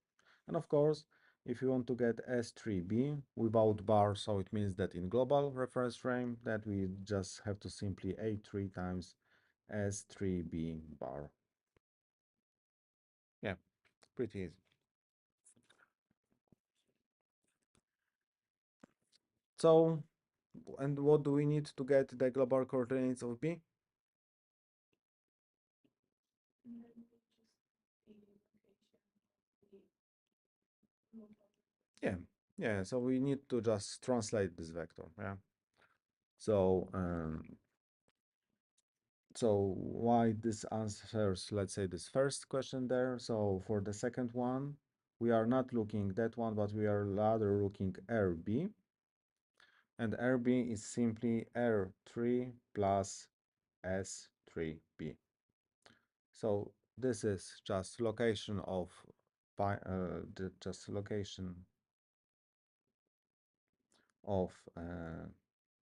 And of course, if you want to get S3B without bar, so it means that in global reference frame that we just have to simply A3 times S3B bar. Yeah, pretty easy. So, and what do we need to get the global coordinates of B? Yeah, yeah, so we need to just translate this vector, yeah. So, so why this answers, let's say, this first question there. So for the second one, we are not looking that one, but we are rather looking RB. And RB is simply R3 plus S3B. So this is just location of just location of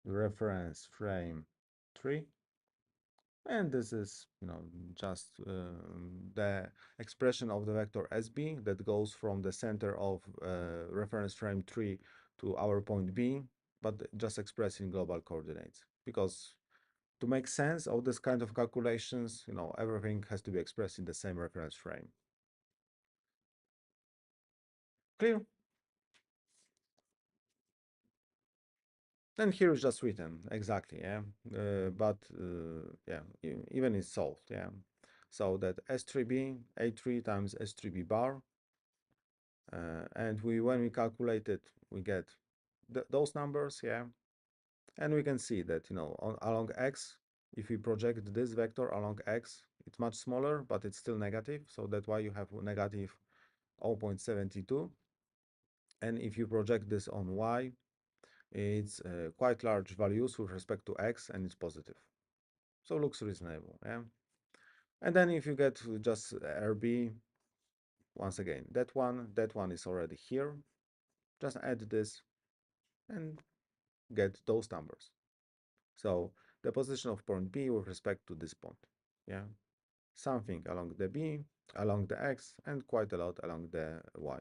reference frame 3, and this is, just the expression of the vector SB that goes from the center of reference frame 3 to our point B, but just expressing global coordinates, because to make sense of this kind of calculations, everything has to be expressed in the same reference frame. Clear? And here is just written exactly, yeah. Yeah, even it's solved, yeah. So that S3B, A3 times S3B bar, and when we calculate it, we get those numbers, yeah. And we can see that, along X, if we project this vector along X, it's much smaller, but it's still negative. So that's why you have negative 0.72. And if you project this on Y, it's quite large values with respect to X, and it's positive. So looks reasonable, yeah. And then if you get just RB, once again, that one is already here. Just add this and get those numbers. So the position of point B with respect to this point, yeah. Something along the B, along the X, and quite a lot along the Y.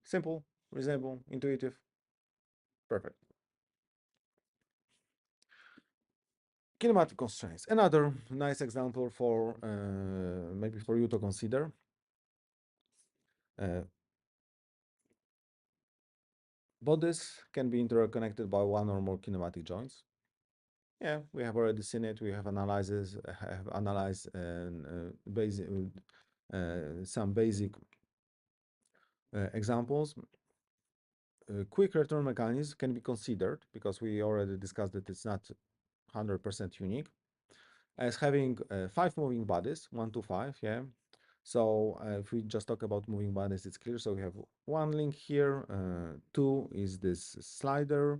Simple, reasonable, intuitive, perfect. Kinematic constraints. Another nice example for maybe for you to consider. Uh, Bodies can be interconnected by one or more kinematic joints. Yeah, we have already seen it. We have analyzed some basic examples. Quick return mechanism can be considered because we already discussed that it's not 100% unique as having 5 moving bodies, 1 to 5, yeah. So if we just talk about moving bodies, it's clear. So we have one link here, 2 is this slider,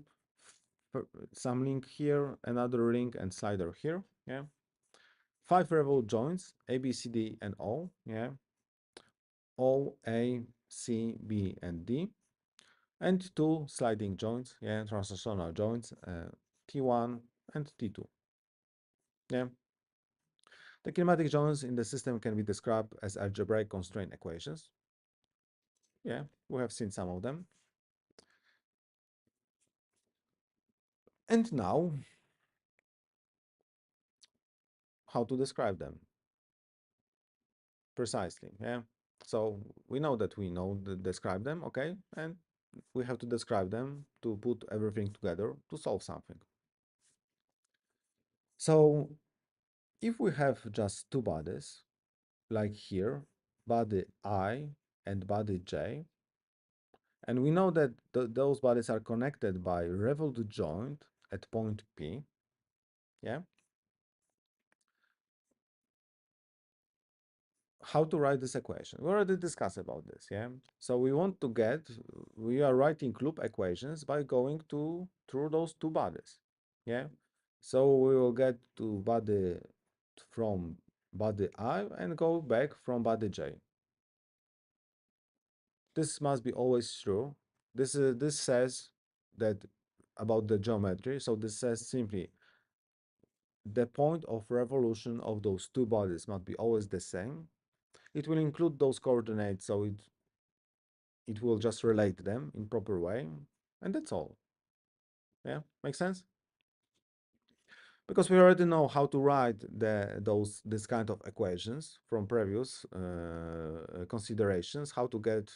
some link here, another link and slider here, yeah. 5 revolute joints, A, B, C, D, and O, yeah. O, A, C, B, and D, and 2 sliding joints, yeah, translational joints, T1 and T2, yeah. The kinematic joints in the system can be described as algebraic constraint equations. Yeah, we have seen some of them. And now, how to describe them precisely, yeah? So we know that we know to describe them, okay? And we have to describe them to put everything together to solve something. So if we have just two bodies, like here, body I and body J, and we know that those bodies are connected by revolute joint at point P, yeah? How to write this equation? We already discussed about this, yeah? So we are writing loop equations by going through those two bodies, yeah? So we will get to body from body I and go back from body J. This must be always true. This says that about the geometry. So this says simply the point of revolution of those two bodies must be always the same. It will include those coordinates, so it will just relate them in proper way, and that's all. Yeah, makes sense? Because we already know how to write this kind of equations from previous considerations, how to get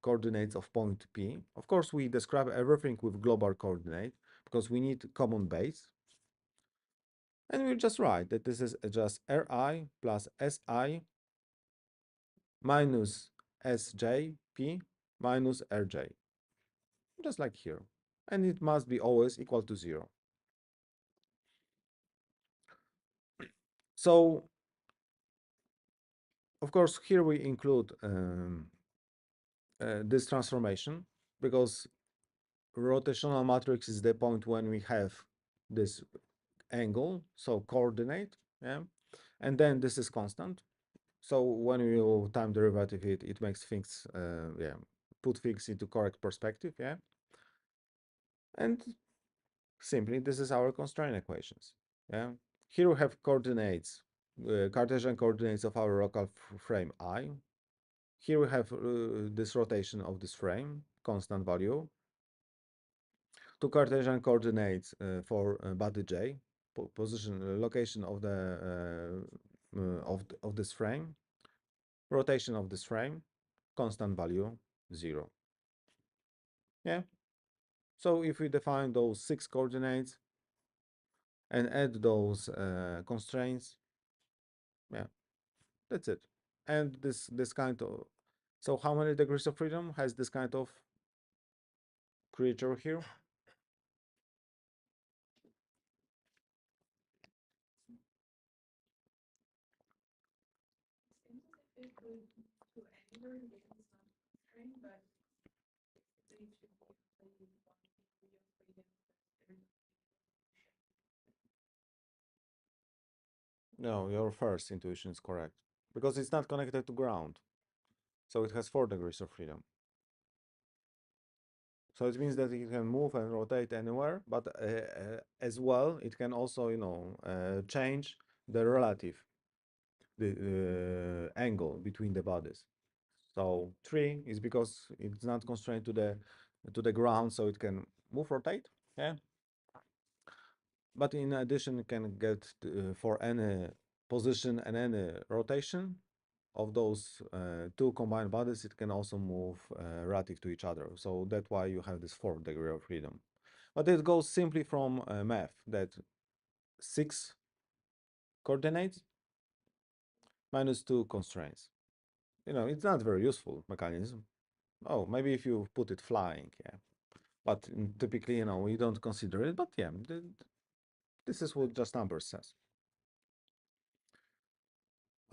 coordinates of point P. Of course, we describe everything with global coordinate because we need common base. And we just write that this is just Ri plus Si minus Sjp minus Rj, just like here. And it must be always equal to 0. So, of course, here we include this transformation because rotational matrix is the point when we have this angle, so coordinate, yeah, and then this is constant. So when we will time derivative it makes things, yeah, put things into correct perspective, yeah. And simply, this is our constraint equations, yeah. Here we have coordinates, Cartesian coordinates of our local frame I. Here we have this rotation of this frame, constant value. two Cartesian coordinates for body J, position, location of the of this frame, rotation of this frame, constant value 0. Yeah. So if we define those 6 coordinates and add those constraints, yeah, that's it. And this kind of, so how many degrees of freedom has this kind of creature here? No, your first intuition is correct because it's not connected to ground. So it has 4 degrees of freedom. So it means that it can move and rotate anywhere, but as well, it can also, change the relative the angle between the bodies. So 3 is because it's not constrained to the ground, so it can move, rotate. Yeah. But in addition, it can get for any position and any rotation of those two combined bodies, it can also move relative to each other. So that's why you have this 4th degree of freedom. But it goes simply from math that 6 coordinates minus 2 constraints. It's not very useful mechanism. Oh, maybe if you put it flying, yeah. But typically, we don't consider it. But yeah, this is what just numbers says.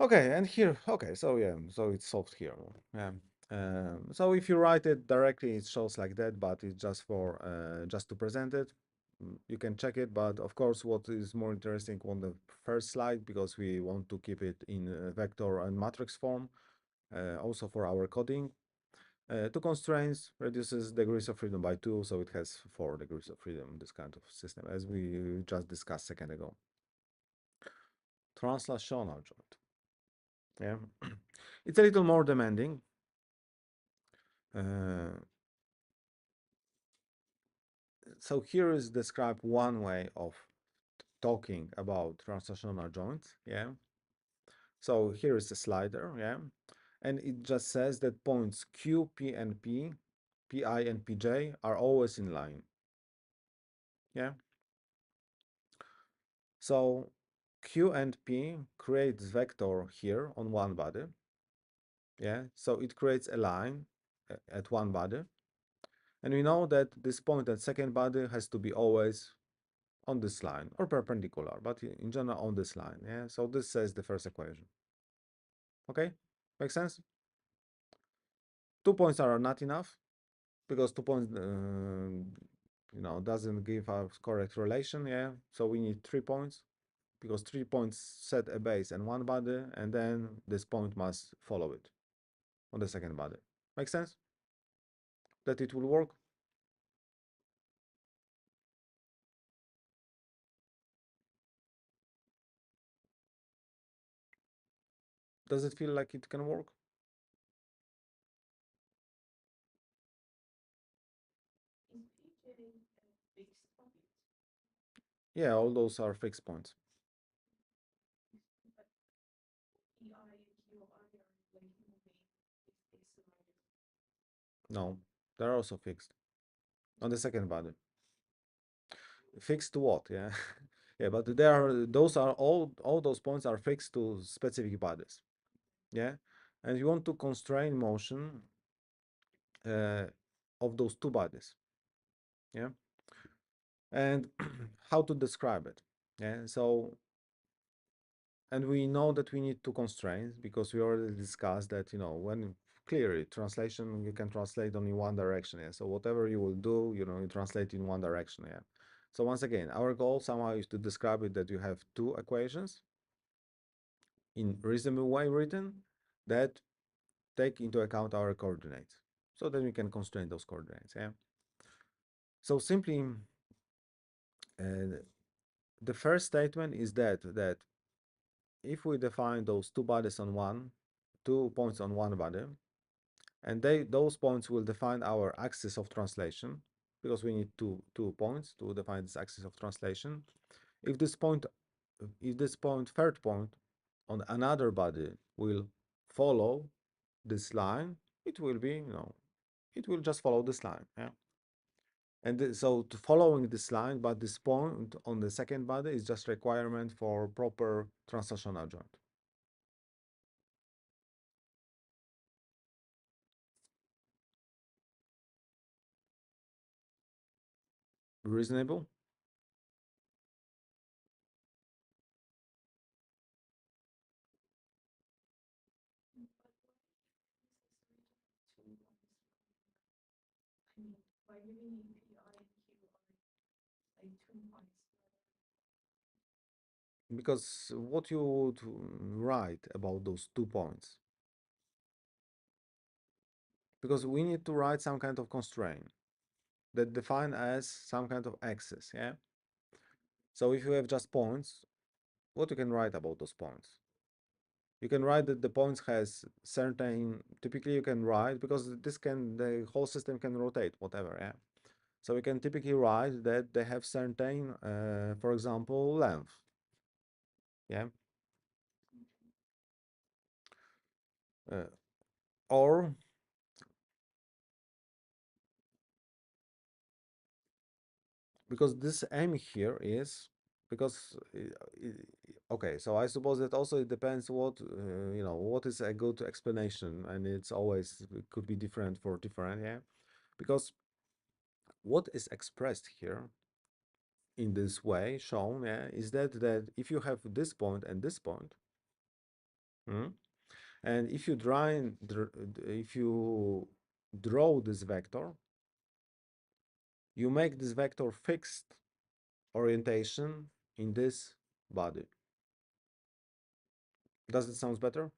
Okay, and here, okay, so yeah, so it's solved here. Yeah. So if you write it directly, it shows like that, but it's just for just to present it. You can check it, but of course, what is more interesting on the first slide, because we want to keep it in vector and matrix form, also for our coding. 2 constraints reduces degrees of freedom by 2, so it has 4 degrees of freedom, this kind of system, as we just discussed a second ago. Translational joint. Yeah, it's a little more demanding. So here is described one way of talking about translational joints. Yeah. So here is a slider. Yeah. And it just says that points Q, P, and P, Pi, and Pj are always in line. Yeah. So Q and P creates vector here on one body. Yeah. So it creates a line at one body. And we know that this point at second body has to be always on this line or perpendicular, but in general on this line. Yeah. So this says the first equation. Okay. Makes sense? 2 points are not enough because 2 points, doesn't give us correct relation. Yeah. So we need 3 points because 3 points set a base and one body, and then this point must follow it on the second body. Makes sense? That it will work? Does it feel like it can work? Yeah, all those are fixed points. No, they're also fixed on the second body. Fixed to what? Yeah. Yeah, but those are all those points are fixed to specific bodies. Yeah. And you want to constrain motion uh, of those two bodies. Yeah. And how to describe it? Yeah. So, and we know that we need two constraints because we already discussed that, when clearly translation, you can translate only one direction. Yeah. So whatever you will do, you translate in one direction. Yeah. So once again, our goal somehow is to describe it that you have two equations in reasonable way written that take into account our coordinates. So then we can constrain those coordinates. Yeah. So simply, the first statement is that if we define those two bodies on one, 2 points on one body, and those points will define our axis of translation. because we need two points to define this axis of translation. If this point, third point on another body will follow this line, it will be, it will just follow this line. Yeah. And so to following this line, but this point on the second body is just requirement for proper translational joint. Reasonable? Because what you would write about those 2 points? Because we need to write some kind of constraint that define as some kind of axis, yeah? So if you have just points, what you can write about those points? You can write that the points has certain, typically you can write, because the whole system can rotate, whatever, yeah? So we can typically write that they have certain, for example, length, yeah? Uh, or because this m here is because okay, so I suppose that also it depends what what is a good explanation, and it's always it could be different for different, yeah, because what is expressed here in this way shown, yeah, is that if you have this point and this point, and if you draw this vector, you make this vector fixed orientation in this body. Does it sound better?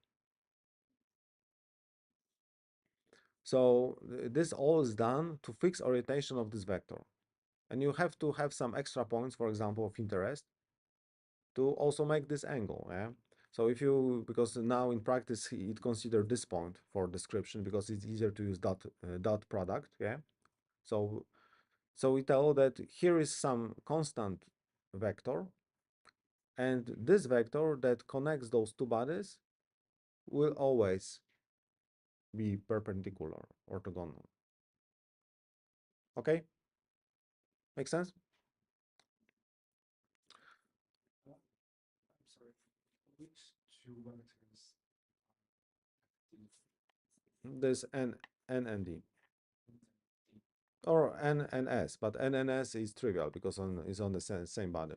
So this all is done to fix orientation of this vector. And you have to have some extra points, for example, of interest to also make this angle. Yeah. So if you, because now in practice, it consider this point for description because it's easier to use dot product. Yeah. So, so we tell that here is some constant vector, and this vector that connects those two bodies will always be perpendicular, orthogonal. Okay? Make sense? There's N and D. Or N and S, but N and S is trivial because is on the same body.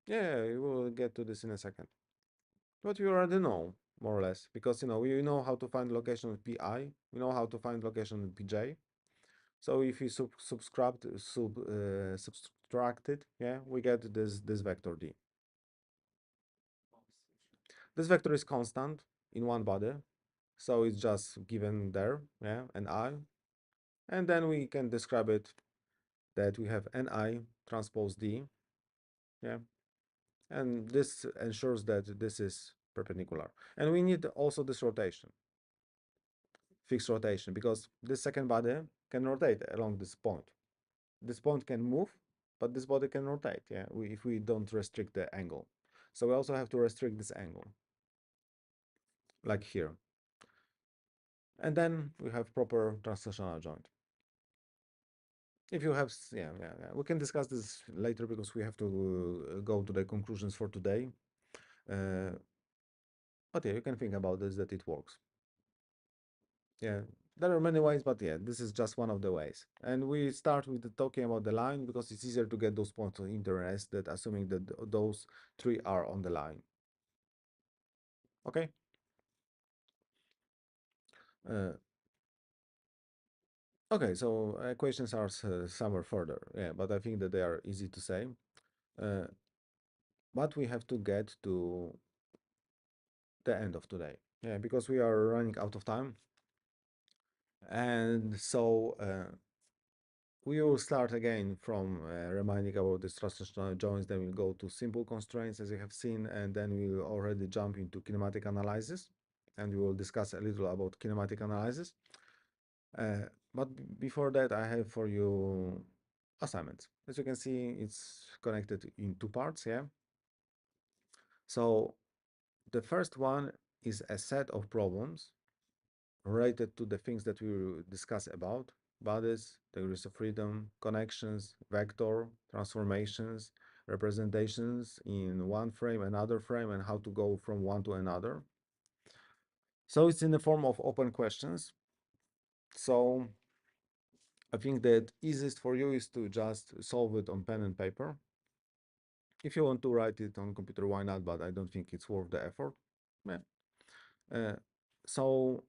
Yeah, we will get to this in a second. But you already know, more or less, because we know how to find location of pi, we know how to find location of pj. So if you subtract it, yeah, we get this vector d. This vector is constant in one body, so it's just given there, yeah, an I, and then we can describe it that we have ni transpose d, yeah, and this ensures that this is perpendicular. And we need also this rotation, fixed rotation, because this second body can rotate along this point. This point can move, but this body can rotate, yeah, if we don't restrict the angle. So we also have to restrict this angle, like here. And then we have proper translational joint. If you have, yeah, we can discuss this later because we have to go to the conclusions for today. But yeah, you can think about this, that it works. Yeah, there are many ways, but yeah, this is just one of the ways. And we start with talking about the line because it's easier to get those points of interest, that assuming that those three are on the line. Okay. Uh, okay, so equations are somewhere further, yeah, but I think that they are easy to say. Uh, but we have to get to the end of today. Yeah, because we are running out of time. And so we will start again from reminding about the translational joints, then we'll go to simple constraints as you have seen, and then we will already jump into kinematic analysis, and we will discuss a little about kinematic analysis. But before that, I have for you assignments. As you can see, it's connected in two parts, yeah? So the first one is a set of problems related to the things that we will discuss about: bodies, degrees of freedom, connections, vector, transformations, representations in one frame, another frame, and how to go from one to another. So it's in the form of open questions. So I think that easiest for you is to just solve it on pen and paper. If you want to write it on computer, why not? But I don't think it's worth the effort. Yeah. So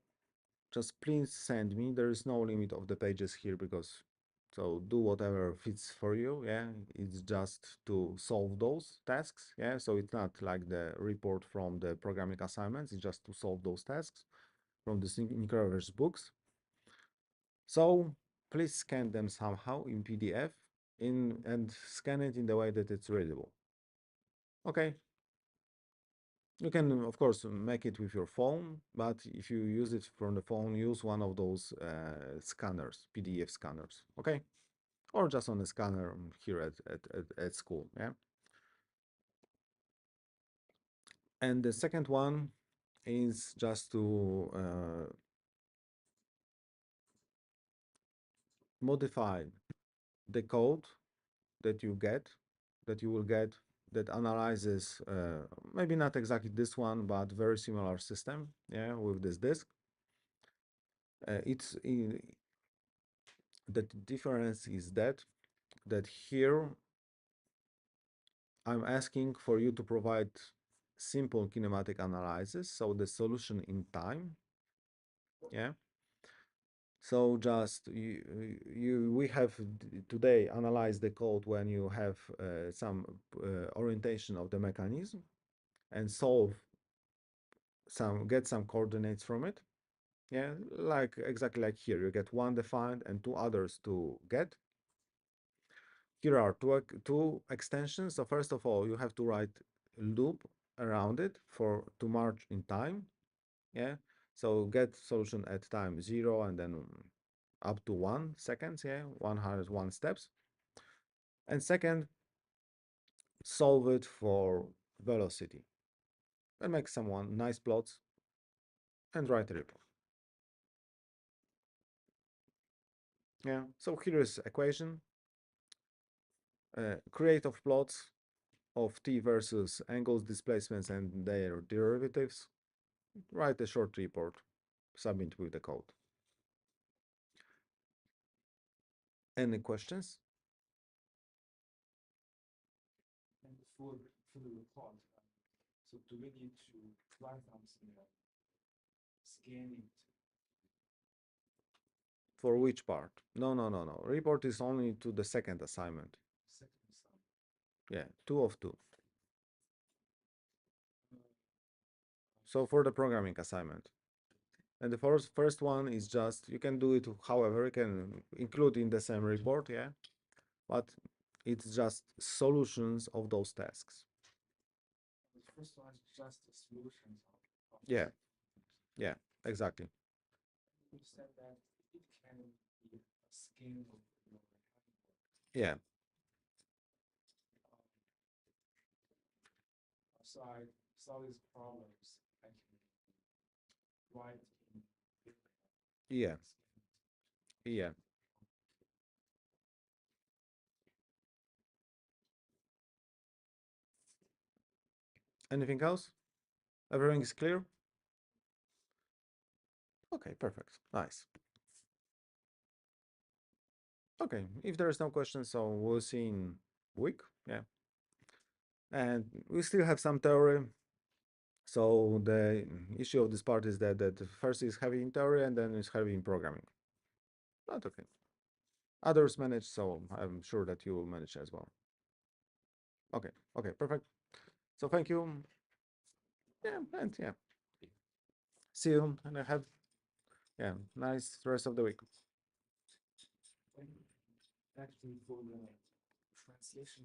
just please send me. There is no limit of the pages here, because so do whatever fits for you. Yeah, it's just to solve those tasks. Yeah, so it's not like the report from the programming assignments. It's just to solve those tasks from the Nicoraverse books. So please scan them somehow in PDF and scan it in the way that it's readable. Okay. You can, of course, make it with your phone, but if you use it from the phone, use one of those scanners, PDF scanners, okay? Or just on a scanner here at school, yeah? And the second one is just to modify the code that you get, that you will get, that analyzes, maybe not exactly this one, but very similar system, yeah, with this disk. It's in, the difference is that here I'm asking for you to provide simple kinematic analysis, so the solution in time. Yeah. So just we have today analyzed the code when you have some orientation of the mechanism and get some coordinates from it. Yeah, like exactly like here, you get one defined and two others to get. Here are two extensions. So first of all, you have to write loop around it to march in time. Yeah. So get solution at time 0 and then up to 1 seconds. Yeah. 101 steps. And second, solve it for velocity and make some nice plots and write a report. Yeah. So here is equation. Create of plots of t versus angles, displacements, and their derivatives. Write a short report, submit with the code. Any questions? And for the report, so do we need to write something scan it? For which part? No. Report is only to the second assignment. Second assignment. Yeah, 2 of 2. So for the programming assignment. And the first one is just, you can do it however, you can include in the same report, yeah? But it's just solutions of those tasks. The first one is just the solutions of Yeah, yeah, exactly. You said that it can be a scan of your Yeah, so I solve these problems. I can write in yeah, yeah. Anything else? Everything is clear? Okay, perfect. Nice. Okay, if there is no questions, so we'll see in a week. Yeah. And we still have some theory. So the issue of this part is that first is heavy in theory and then it's heavy in programming. But okay. Others manage, so I'm sure that you will manage as well. Okay, perfect. So thank you. Yeah, and yeah. See you and have nice rest of the week. Actually, for the translation